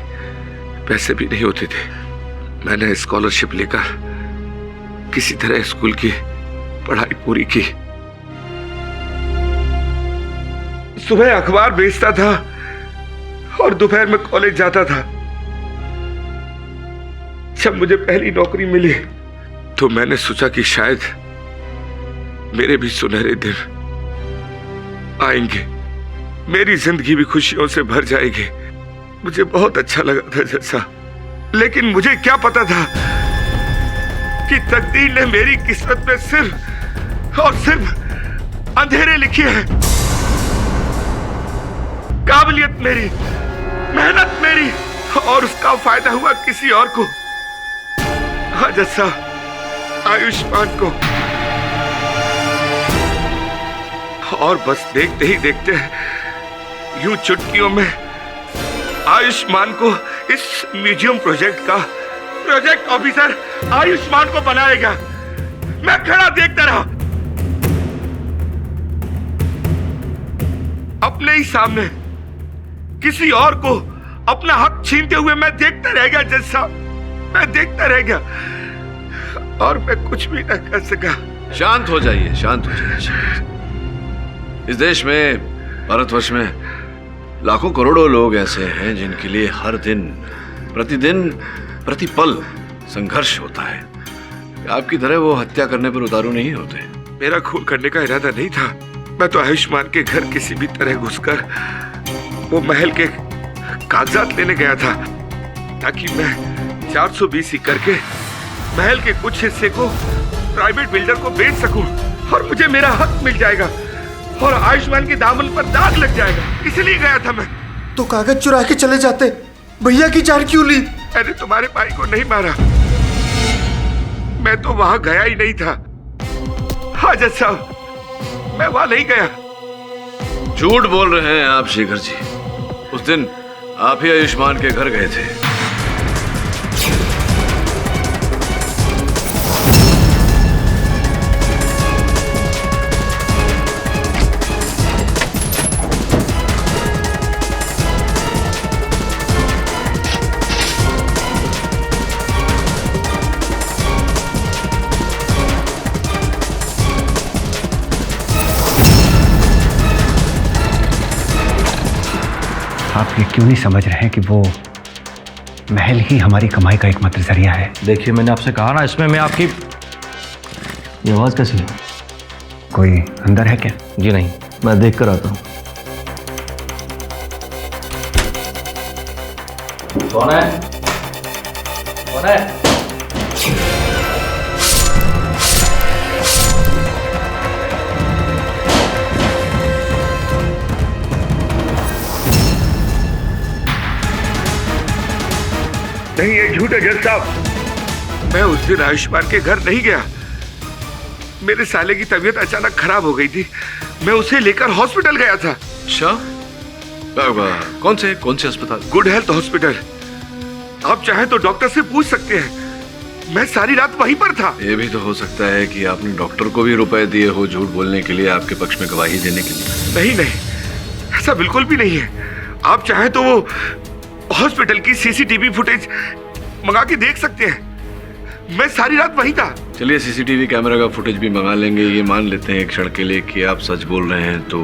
K: पैसे भी नहीं होते थे। मैंने स्कॉलरशिप लेकर किसी तरह स्कूल की पढ़ाई पूरी की। सुबह अखबार बेचता था और दोपहर में कॉलेज जाता था। जब मुझे पहली नौकरी मिली तो मैंने सोचा कि शायद मेरे भी सुनहरे दिन आएंगे, मेरी जिंदगी भी खुशियों से भर जाएगी। मुझे बहुत अच्छा लगा था जैसा, लेकिन मुझे क्या पता था कि तकदीर ने मेरी किस्मत में सिर्फ और सिर्फ अंधेरे लिखे हैं। काबिलियत मेरी, मेहनत मेरी, और उसका फायदा हुआ किसी और को। हाँ जैसा आयुष्मान को। और बस देखते ही देखते यूं चुटकियों में आयुष्मान को इस म्यूजियम प्रोजेक्ट का प्रोजेक्ट ऑफिसर आयुष्मान को बनाएगा। मैं खड़ा देखता रहा, अपने ही सामने किसी और को अपना हक छीनते हुए मैं देखता रह गया जैसा, मैं देखता रह गया और मैं कुछ भी न कर सका।
H: शांत हो जाइए, शांत हो जाइए। इस देश में, भारतवर्ष में लाखों करोड़ों लोग ऐसे हैं जिनके लिए हर दिन, प्रतिदिन, प्रतिपल संघर्ष होता है। आपकी तरह वो हत्या करने पर उतारू नहीं होते।
K: मेरा खून करने का इरादा नहीं था। मैं तो आयुष्मान के घर किसी भी तरह घुसकर वो महल के कागजात लेने गया था ताकि मैं 420 करके महल के कुछ हिस्से को प्राइवेट बिल्डर को बेच सकूं और मुझे मेरा हक मिल जाएगा और आयुष्मान के दामन पर दाग लग जाएगा। इसलिए गया था मैं।
F: तो कागज चुरा के चले जाते, भैया की जान क्यों ली?
K: मैंने तुम्हारे भाई को नहीं मारा, मैं तो वहां गया ही नहीं था। हाँ जज साहब, मैं वहां नहीं गया।
H: झूठ बोल रहे हैं आप शेखर जी। उस दिन आप ही आयुष्मान के घर गए थे।
D: आप ये क्यों नहीं समझ रहे हैं कि वो महल ही हमारी कमाई का एकमात्र जरिया है?
B: देखिए, मैंने आपसे कहा ना, इसमें मैं आपकी ये आवाज़ कैसी है?
D: कोई अंदर है क्या?
B: जी नहीं, मैं देख कर आता हूँ। कौन है? कौन है?
K: नहीं, ये झूठ है जज साहब। मैं उस दिन आयुष्मान के घर नहीं गया। मेरे साले की तबीयत अचानक खराब हो गई थी, मैं उसे लेकर हॉस्पिटल गया था।
H: अच्छा, कौन से अस्पताल?
K: Good health hospital. आप चाहें तो डॉक्टर से पूछ सकते हैं। मैं सारी रात वहीं पर था।
H: ये भी तो हो सकता है कि आपने डॉक्टर को भी रुपए दिए हो झूठ बोलने के लिए, आपके पक्ष में गवाही देने के लिए।
K: नहीं नहीं, ऐसा बिल्कुल भी नहीं है। आप चाहें तो वो हॉस्पिटल की सीसीटीवी फुटेज मंगा के देख सकते हैं। मैं सारी रात वहीं था।
H: चलिए, सीसीटीवी कैमरा का फुटेज भी मंगा लेंगे। ये मान लेते हैं एक क्षण के लिए कि आप सच बोल रहे हैं, तो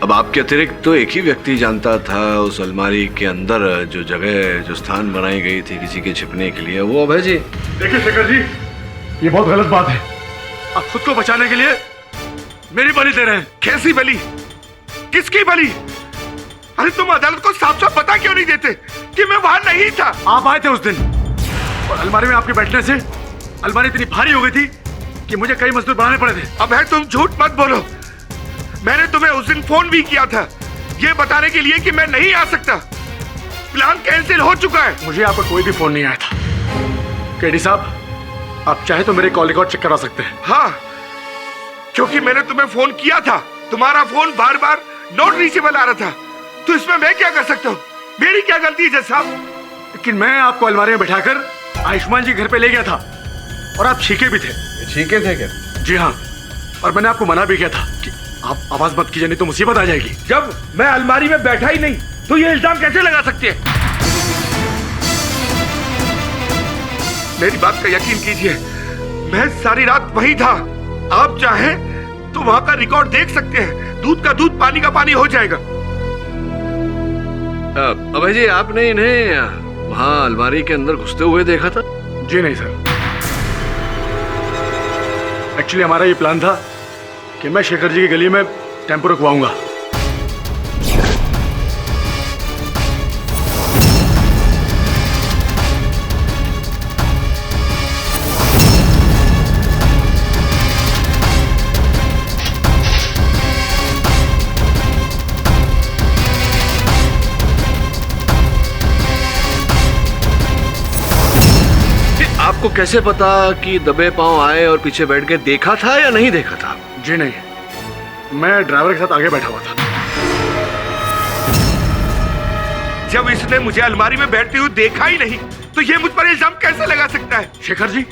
H: अब आपके अतिरिक्त तो एक ही व्यक्ति जानता था उस अलमारी के अंदर जो जगह, जो स्थान बनाई गई थी किसी के छिपने के लिए, वो अभय जी।
A: देखिए शेखर जी, ये बहुत गलत बात है।
K: आप खुद को बचाने के लिए मेरी बलि दे रहे हैं। कैसी बलि? किसकी बलि? अरे तुम अदालत को साफ साफ बता क्यों नहीं देते कि मैं वहां नहीं था?
J: आप आए थे उस दिन और अलमारी में आपके बैठने से अलमारी इतनी भारी हो गई थी कि मुझे कई मजदूर बनाने पड़े थे।
K: अब है, तुम झूठ मत बोलो। मैंने तुम्हें उस दिन फोन भी किया था ये बताने के लिए कि मैं नहीं आ सकता। प्लान कैंसिल हो चुका है।
J: मुझे आपका कोई भी फोन नहीं आया था। केडी साहब, आप चाहे तो मेरे कॉल रिकॉर्ड चेक करा सकते हैं।
K: हाँ, क्योंकि मैंने तुम्हें फोन किया था। तुम्हारा फोन बार बार नॉट रीचेबल आ रहा था, तो इसमें मैं क्या कर सकता हूँ? मेरी क्या गलती है जज साहब?
J: लेकिन मैं आपको अलमारी में बैठाकर आयुष्मान जी घर पे ले गया था और आप छीके भी थे।
H: छीके थे क्या?
J: जी हाँ, और मैंने आपको मना भी किया था कि आप आवाज मत कीजिए, नहीं तो मुसीबत आ जाएगी।
K: जब मैं अलमारी में बैठा ही नहीं तो ये इल्जाम कैसे लगा सकते हैं? मेरी बात का यकीन कीजिए, मैं सारी रात वही था। आप चाहें तो वहां का रिकॉर्ड देख सकते हैं। दूध का दूध, पानी का पानी हो जाएगा।
H: अभय जी, आपने इन्हें वहां अलमारी के अंदर घुसते हुए देखा था?
A: जी नहीं सर, एक्चुअली हमारा ये प्लान था कि मैं शेखर जी की गली में टेम्पो रुकवाऊंगा।
H: आपको कैसे पता कि दबे पांव आए और पीछे बैठ के देखा था या नहीं देखा था?
A: जी नहीं, मैं ड्राइवर के साथ आगे बैठा हुआ था।
K: जब इसने मुझे अलमारी में बैठते हुए देखा ही नहीं तो ये मुझ पर इल्जाम कैसे लगा सकता है?
A: शेखर जी,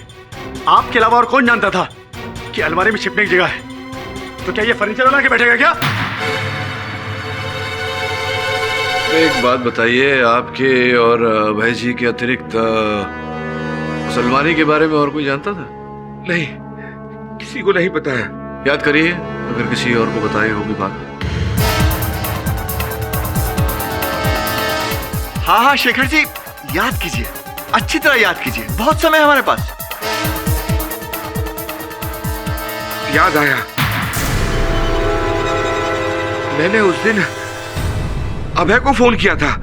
A: आपके अलावा और कौन जानता था कि अलमारी में छिपने की जगह है? तो क्या ये फर्नीचर वाला के बैठेगा क्या?
H: एक बात बताइए, आपके और अभय जी के अतिरिक्त उस अलमारी के बारे में और कोई जानता था?
K: नहीं, किसी को नहीं पता है।
H: याद करिए, अगर किसी और को बताई होगी बात।
J: हाँ हाँ शेखर जी, याद कीजिए, अच्छी तरह याद कीजिए, बहुत समय है हमारे पास।
K: याद आया, मैंने उस दिन अभय को फोन किया था।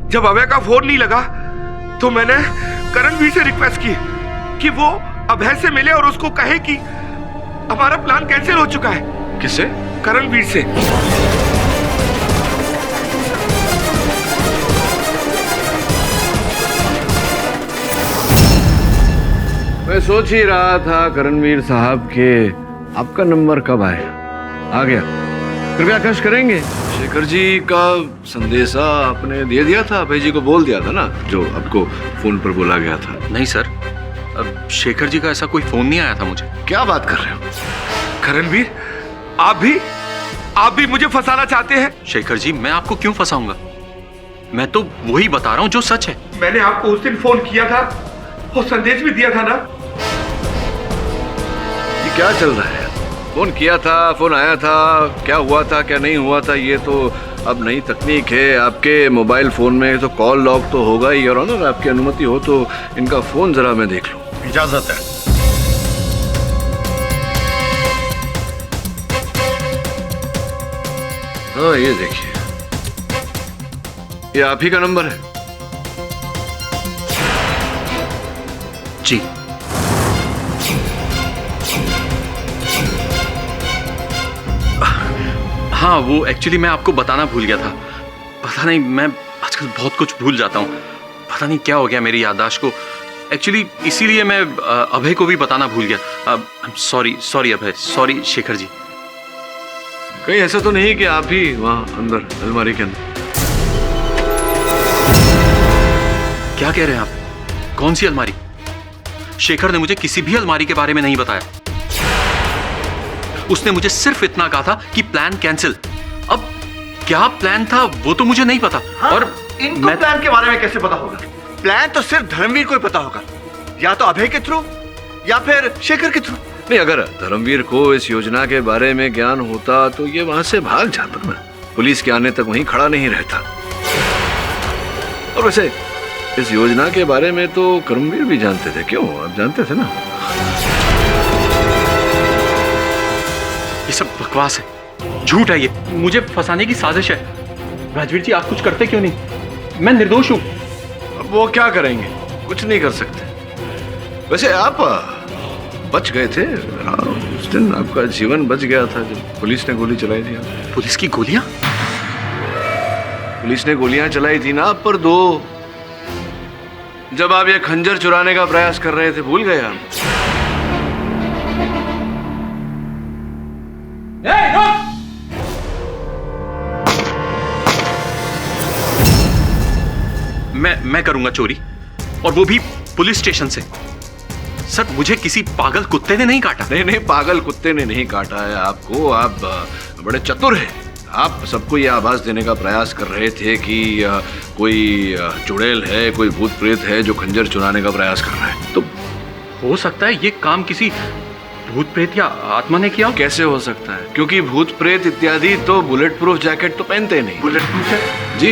K: जब अभय का फोन नहीं लगा तो मैंने करणवीर से रिक्वेस्ट की कि वो अभय से मिले और उसको कहे कि हमारा प्लान कैंसिल हो चुका है।
H: किससे?
K: करणवीर से।
H: मैं सोच ही रहा था करणवीर साहब के आपका नंबर कब आया। आ गया। कृपया कष्ट करेंगे, शेखर जी का संदेशा आपने दे दिया था? अभय जी को बोल दिया था ना, जो आपको फोन पर बोला गया था?
Q: नहीं सर, अब शेखर जी का ऐसा कोई फोन नहीं आया था मुझे।
H: क्या बात कर रहे हो?
K: करणवीर, आप भी मुझे फंसाना चाहते हैं?
Q: शेखर जी, मैं आपको क्यों फंसाऊंगा? मैं तो वही बता रहा हूं जो सच है।
K: मैंने आपको उस दिन फोन किया था और संदेश भी दिया था ना।
H: ये क्या चल रहा है? फोन किया था, फोन आया था, क्या हुआ था क्या नहीं हुआ था, ये तो अब नई तकनीक है। आपके मोबाइल फोन में तो कॉल लॉग तो होगा ही, और अगर आपकी अनुमति हो तो इनका फोन जरा मैं देख लूं।
I: इजाजत है।
H: हाँ, ये देखिए, ये आप ही का नंबर है?
Q: जी। हाँ, वो एक्चुअली मैं आपको बताना भूल गया था। पता नहीं, मैं आजकल बहुत कुछ भूल जाता हूँ। पता नहीं क्या हो गया मेरी याददाश्त को। एक्चुअली इसीलिए मैं अभय को भी बताना भूल गया। सॉरी अभय, सॉरी शेखर जी।
H: कहीं ऐसा तो नहीं कि आप ही वहां अंदर अलमारी के अंदर?
Q: क्या कह रहे हैं आप? कौन सी अलमारी? शेखर ने मुझे किसी भी अलमारी के बारे में नहीं बताया। उसने मुझे सिर्फ इतना कहा था कि प्लान कैंसिल। अब क्या प्लान था वो तो मुझे नहीं पता।
J: हाँ,
Q: और
J: इनको प्लान के बारे में कैसे पता होगा? प्लान तो सिर्फ धर्मवीर को ही पता होगा, या तो अभय के थ्रू या फिर शेखर के थ्रू।
H: नहीं, अगर धर्मवीर को इस योजना के बारे में ज्ञान होता तो ये वहां से भाग जाता ना, पुलिस के आने तक वहीं खड़ा नहीं रहता। और वैसे इस योजना के बारे में तो कर्मवीर भी जानते थे। क्यों, आप जानते थे ना?
Q: ये सब बकवास है, झूठ है, ये मुझे फंसाने की साजिश है। राजवीर जी, आप कुछ करते क्यों नहीं? मैं निर्दोष हूं।
H: अब वो क्या करेंगे, कुछ नहीं कर सकते। वैसे आप बच गए थे। उस दिन आपका जीवन बच गया था जब पुलिस ने गोली चलाई थी।
Q: पुलिस की गोलियां?
H: पुलिस ने गोलियां चलाई थी ना आप पर, 2, जब आप ये खंजर चुराने का प्रयास कर रहे थे। भूल गए आप?
Q: मैं करूंगा चोरी, और वो भी पुलिस स्टेशन से। सर, मुझे किसी पागल कुत्ते ने नहीं काटा।
H: नहीं, पागल कुत्ते ने नहीं काटा है आपको। आप बड़े चतुर हैं। आप सबको ये आभास देने का प्रयास कर रहे थे कि कोई चुड़ैल है, कोई भूत प्रेत है जो खंजर चुराने का प्रयास कर रहा है। तो
Q: हो सकता है ये काम किसी भूत प्रेत या आत्मा ने किया।
H: कैसे हो सकता है? क्योंकि भूत प्रेत इत्यादि तो बुलेट प्रूफ जैकेट तो पहनते नहीं।
J: Bullet proof jacket?
H: जी,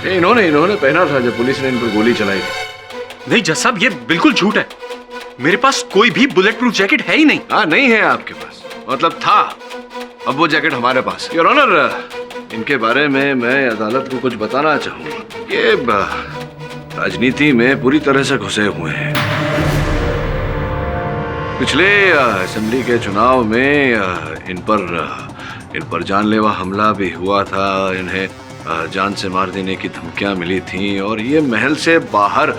H: इन्होंने पहना था जब पुलिस ने इन पर गोली चलाई थी।
Q: नहीं जज साहब, ये बिल्कुल झूठ है। मेरे पास कोई भी बुलेट प्रूफ जैकेट है ही नहीं।
H: हाँ, नहीं है आपके पास, मतलब था। अब वो जैकेट हमारे पास। योर ऑनर, इनके बारे में मैं अदालत को कुछ बताना चाहूंगा। ये राजनीति में पूरी तरह से घुसे हुए हैं। पिछले असेंबली के चुनाव में इन पर जानलेवा हमला भी हुआ था। इन्हें जान से मार देने की धमकियां मिली थी और ये महल से बाहर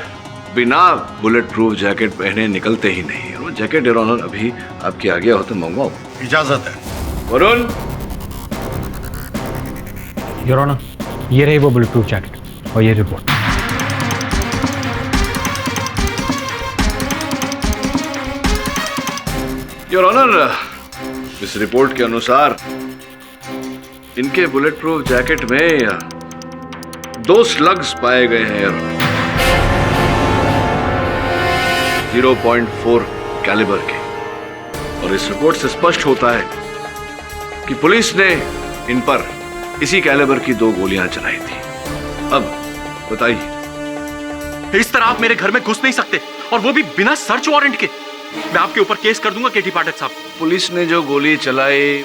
H: बिना बुलेट प्रूफ जैकेट पहने निकलते ही नहीं। वो जैकेट योर ऑनर अभी आपके आगे हो तो मंगवाओ।
I: इजाजत है।
H: वरुण,
D: योर ऑनर, ये रही वो बुलेट प्रूफ जैकेट और ये रिपोर्ट।
H: योर ऑनर, इस रिपोर्ट के अनुसार इनके बुलेट प्रूफ जैकेट में 2 स्लग्स पाए गए हैं 0.4 कैलिबर के। और इस रिपोर्ट से स्पष्ट होता है कि पुलिस ने इन पर इसी कैलिबर की 2 गोलियां चलाई थी। अब बताइए।
Q: इस तरह आप मेरे घर में घुस नहीं सकते, और वो भी बिना सर्च वारंट के। मैं आपके ऊपर केस कर दूंगा केटी पाठक साहब।
H: पुलिस ने जो गोली चलाई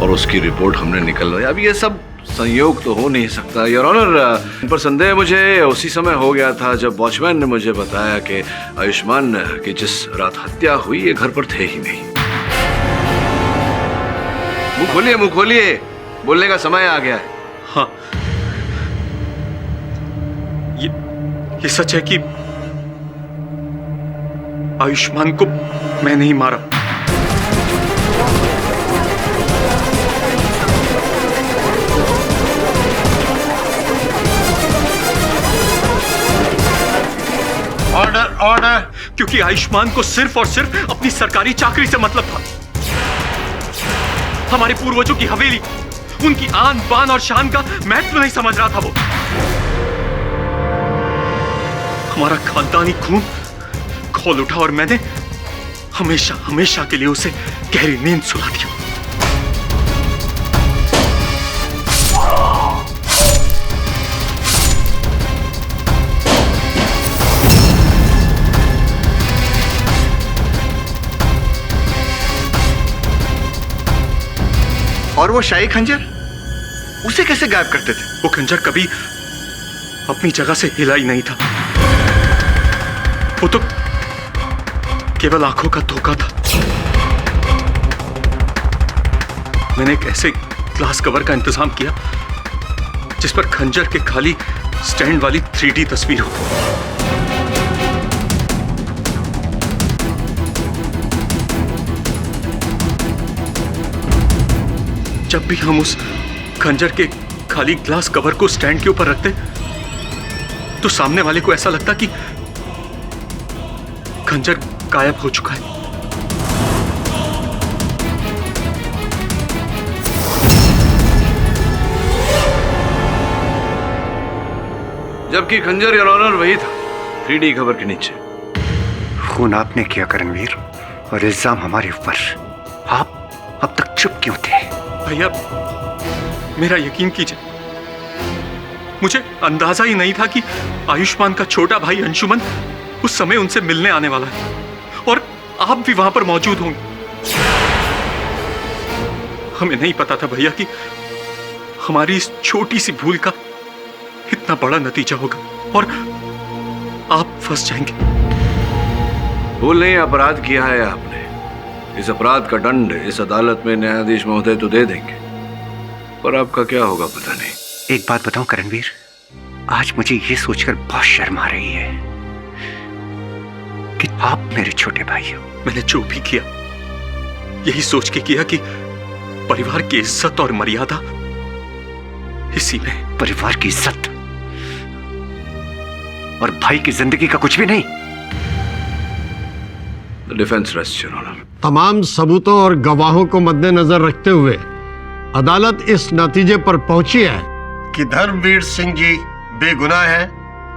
H: और उसकी रिपोर्ट हमने निकलवाई, अब ये सब संयोग तो हो नहीं सकता। योर ऑनर, इन पर संदेह मुझे उसी समय हो गया था जब वॉचमैन ने मुझे बताया कि आयुष्मान की जिस रात हत्या हुई ये घर पर थे ही नहीं। मुंह खोलिए, बोलने का समय आ गया है।
Q: हाँ, ये सच है कि आयुष्मान को मैं नहीं मारा।
I: Order, order.
Q: क्योंकि आयुष्मान को सिर्फ और सिर्फ अपनी सरकारी चाकरी से मतलब था। हमारे पूर्वजों की हवेली, उनकी आन बान और शान का महत्व नहीं समझ रहा था वो। हमारा खानदानी खून खोल उठा और मैंने हमेशा हमेशा के लिए उसे गहरी नींद सुला दिया।
J: और वो शाही खंजर, उसे कैसे गायब करते थे?
Q: वो खंजर कभी अपनी जगह से हिला ही नहीं था। वो तो केवल आंखों का धोखा था। मैंने एक ऐसे ग्लास कवर का इंतजाम किया जिस पर खंजर के खाली स्टैंड वाली 3D तस्वीर हो। जब भी हम उस खंजर के खाली ग्लास कवर को स्टैंड के ऊपर रखते तो सामने वाले को ऐसा लगता कि खंजर गायब हो चुका है।
H: जबकि खंजर योर ऑनर वही था, 3D कवर के नीचे।
G: खून आपने किया करणवीर, और इल्जाम हमारे ऊपर। आप अब तक चुप क्यों थे?
Q: भैया, मेरा यकीन कीजिए, मुझे अंदाजा ही नहीं था कि आयुष्मान का छोटा भाई अंशुमन उस समय उनसे मिलने आने वाला है, और आप भी वहां पर मौजूद होंगे। हमें नहीं पता था भैया कि हमारी इस छोटी सी भूल का इतना बड़ा नतीजा होगा और आप फंस जाएंगे।
H: भूल नहीं, अपराध किया है आपने। इस अपराध का दंड इस अदालत में न्यायाधीश महोदय तो दे देंगे, पर आपका क्या होगा पता नहीं।
G: एक बात बताऊं करणवीर, आज मुझे ये सोचकर बहुत शर्म आ रही है कि आप मेरे छोटे भाई हो।
Q: मैंने जो भी किया यही सोच के किया कि परिवार की इज्जत और मर्यादा इसी में।
G: परिवार की इज्जत और भाई की जिंदगी का कुछ भी नहीं।
H: Defence rest your honour.
I: तमाम सबूतों और गवाहों को मद्देनजर रखते हुए अदालत इस नतीजे पर पहुंची है कि धर्मवीर सिंह जी बेगुनाह हैं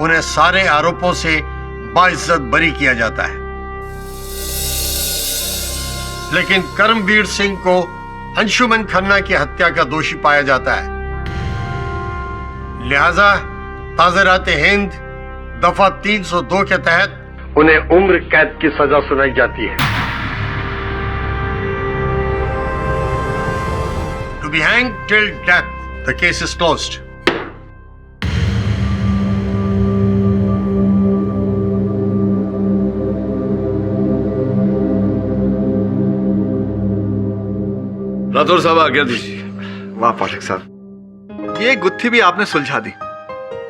I: उन्हें सारे आरोपों से बाइज्जत बरी किया जाता है। लेकिन करमवीर सिंह को अंशुमन खन्ना की हत्या का दोषी पाया जाता है। लिहाजा ताज़रात हिंद दफा 302 के तहत उन्हें उम्र कैद की सजा सुनाई जाती है। To be hanged till death. The case is closed.
H: Rathore साहब आज्ञा दीजिए।
J: वाह पाठक साहब, ये गुत्थी भी आपने सुलझा दी।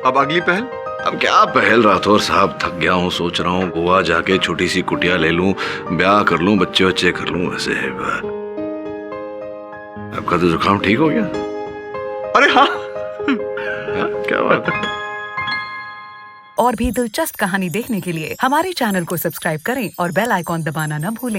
J: अब अगली पहल?
H: अब क्या पहल राठौर साहब, थक गया हूँ, सोच रहा हूँ गोवा जाके छोटी सी कुटिया ले लूं, ब्याह कर लूं, बच्चे बच्चे कर लूं। वैसे आपका तो जुकाम ठीक हो गया?
J: अरे हाँ,
H: क्या बात है।
R: और भी दिलचस्प कहानी देखने के लिए हमारे चैनल को सब्सक्राइब करें और बेल आइकॉन दबाना न भूलें।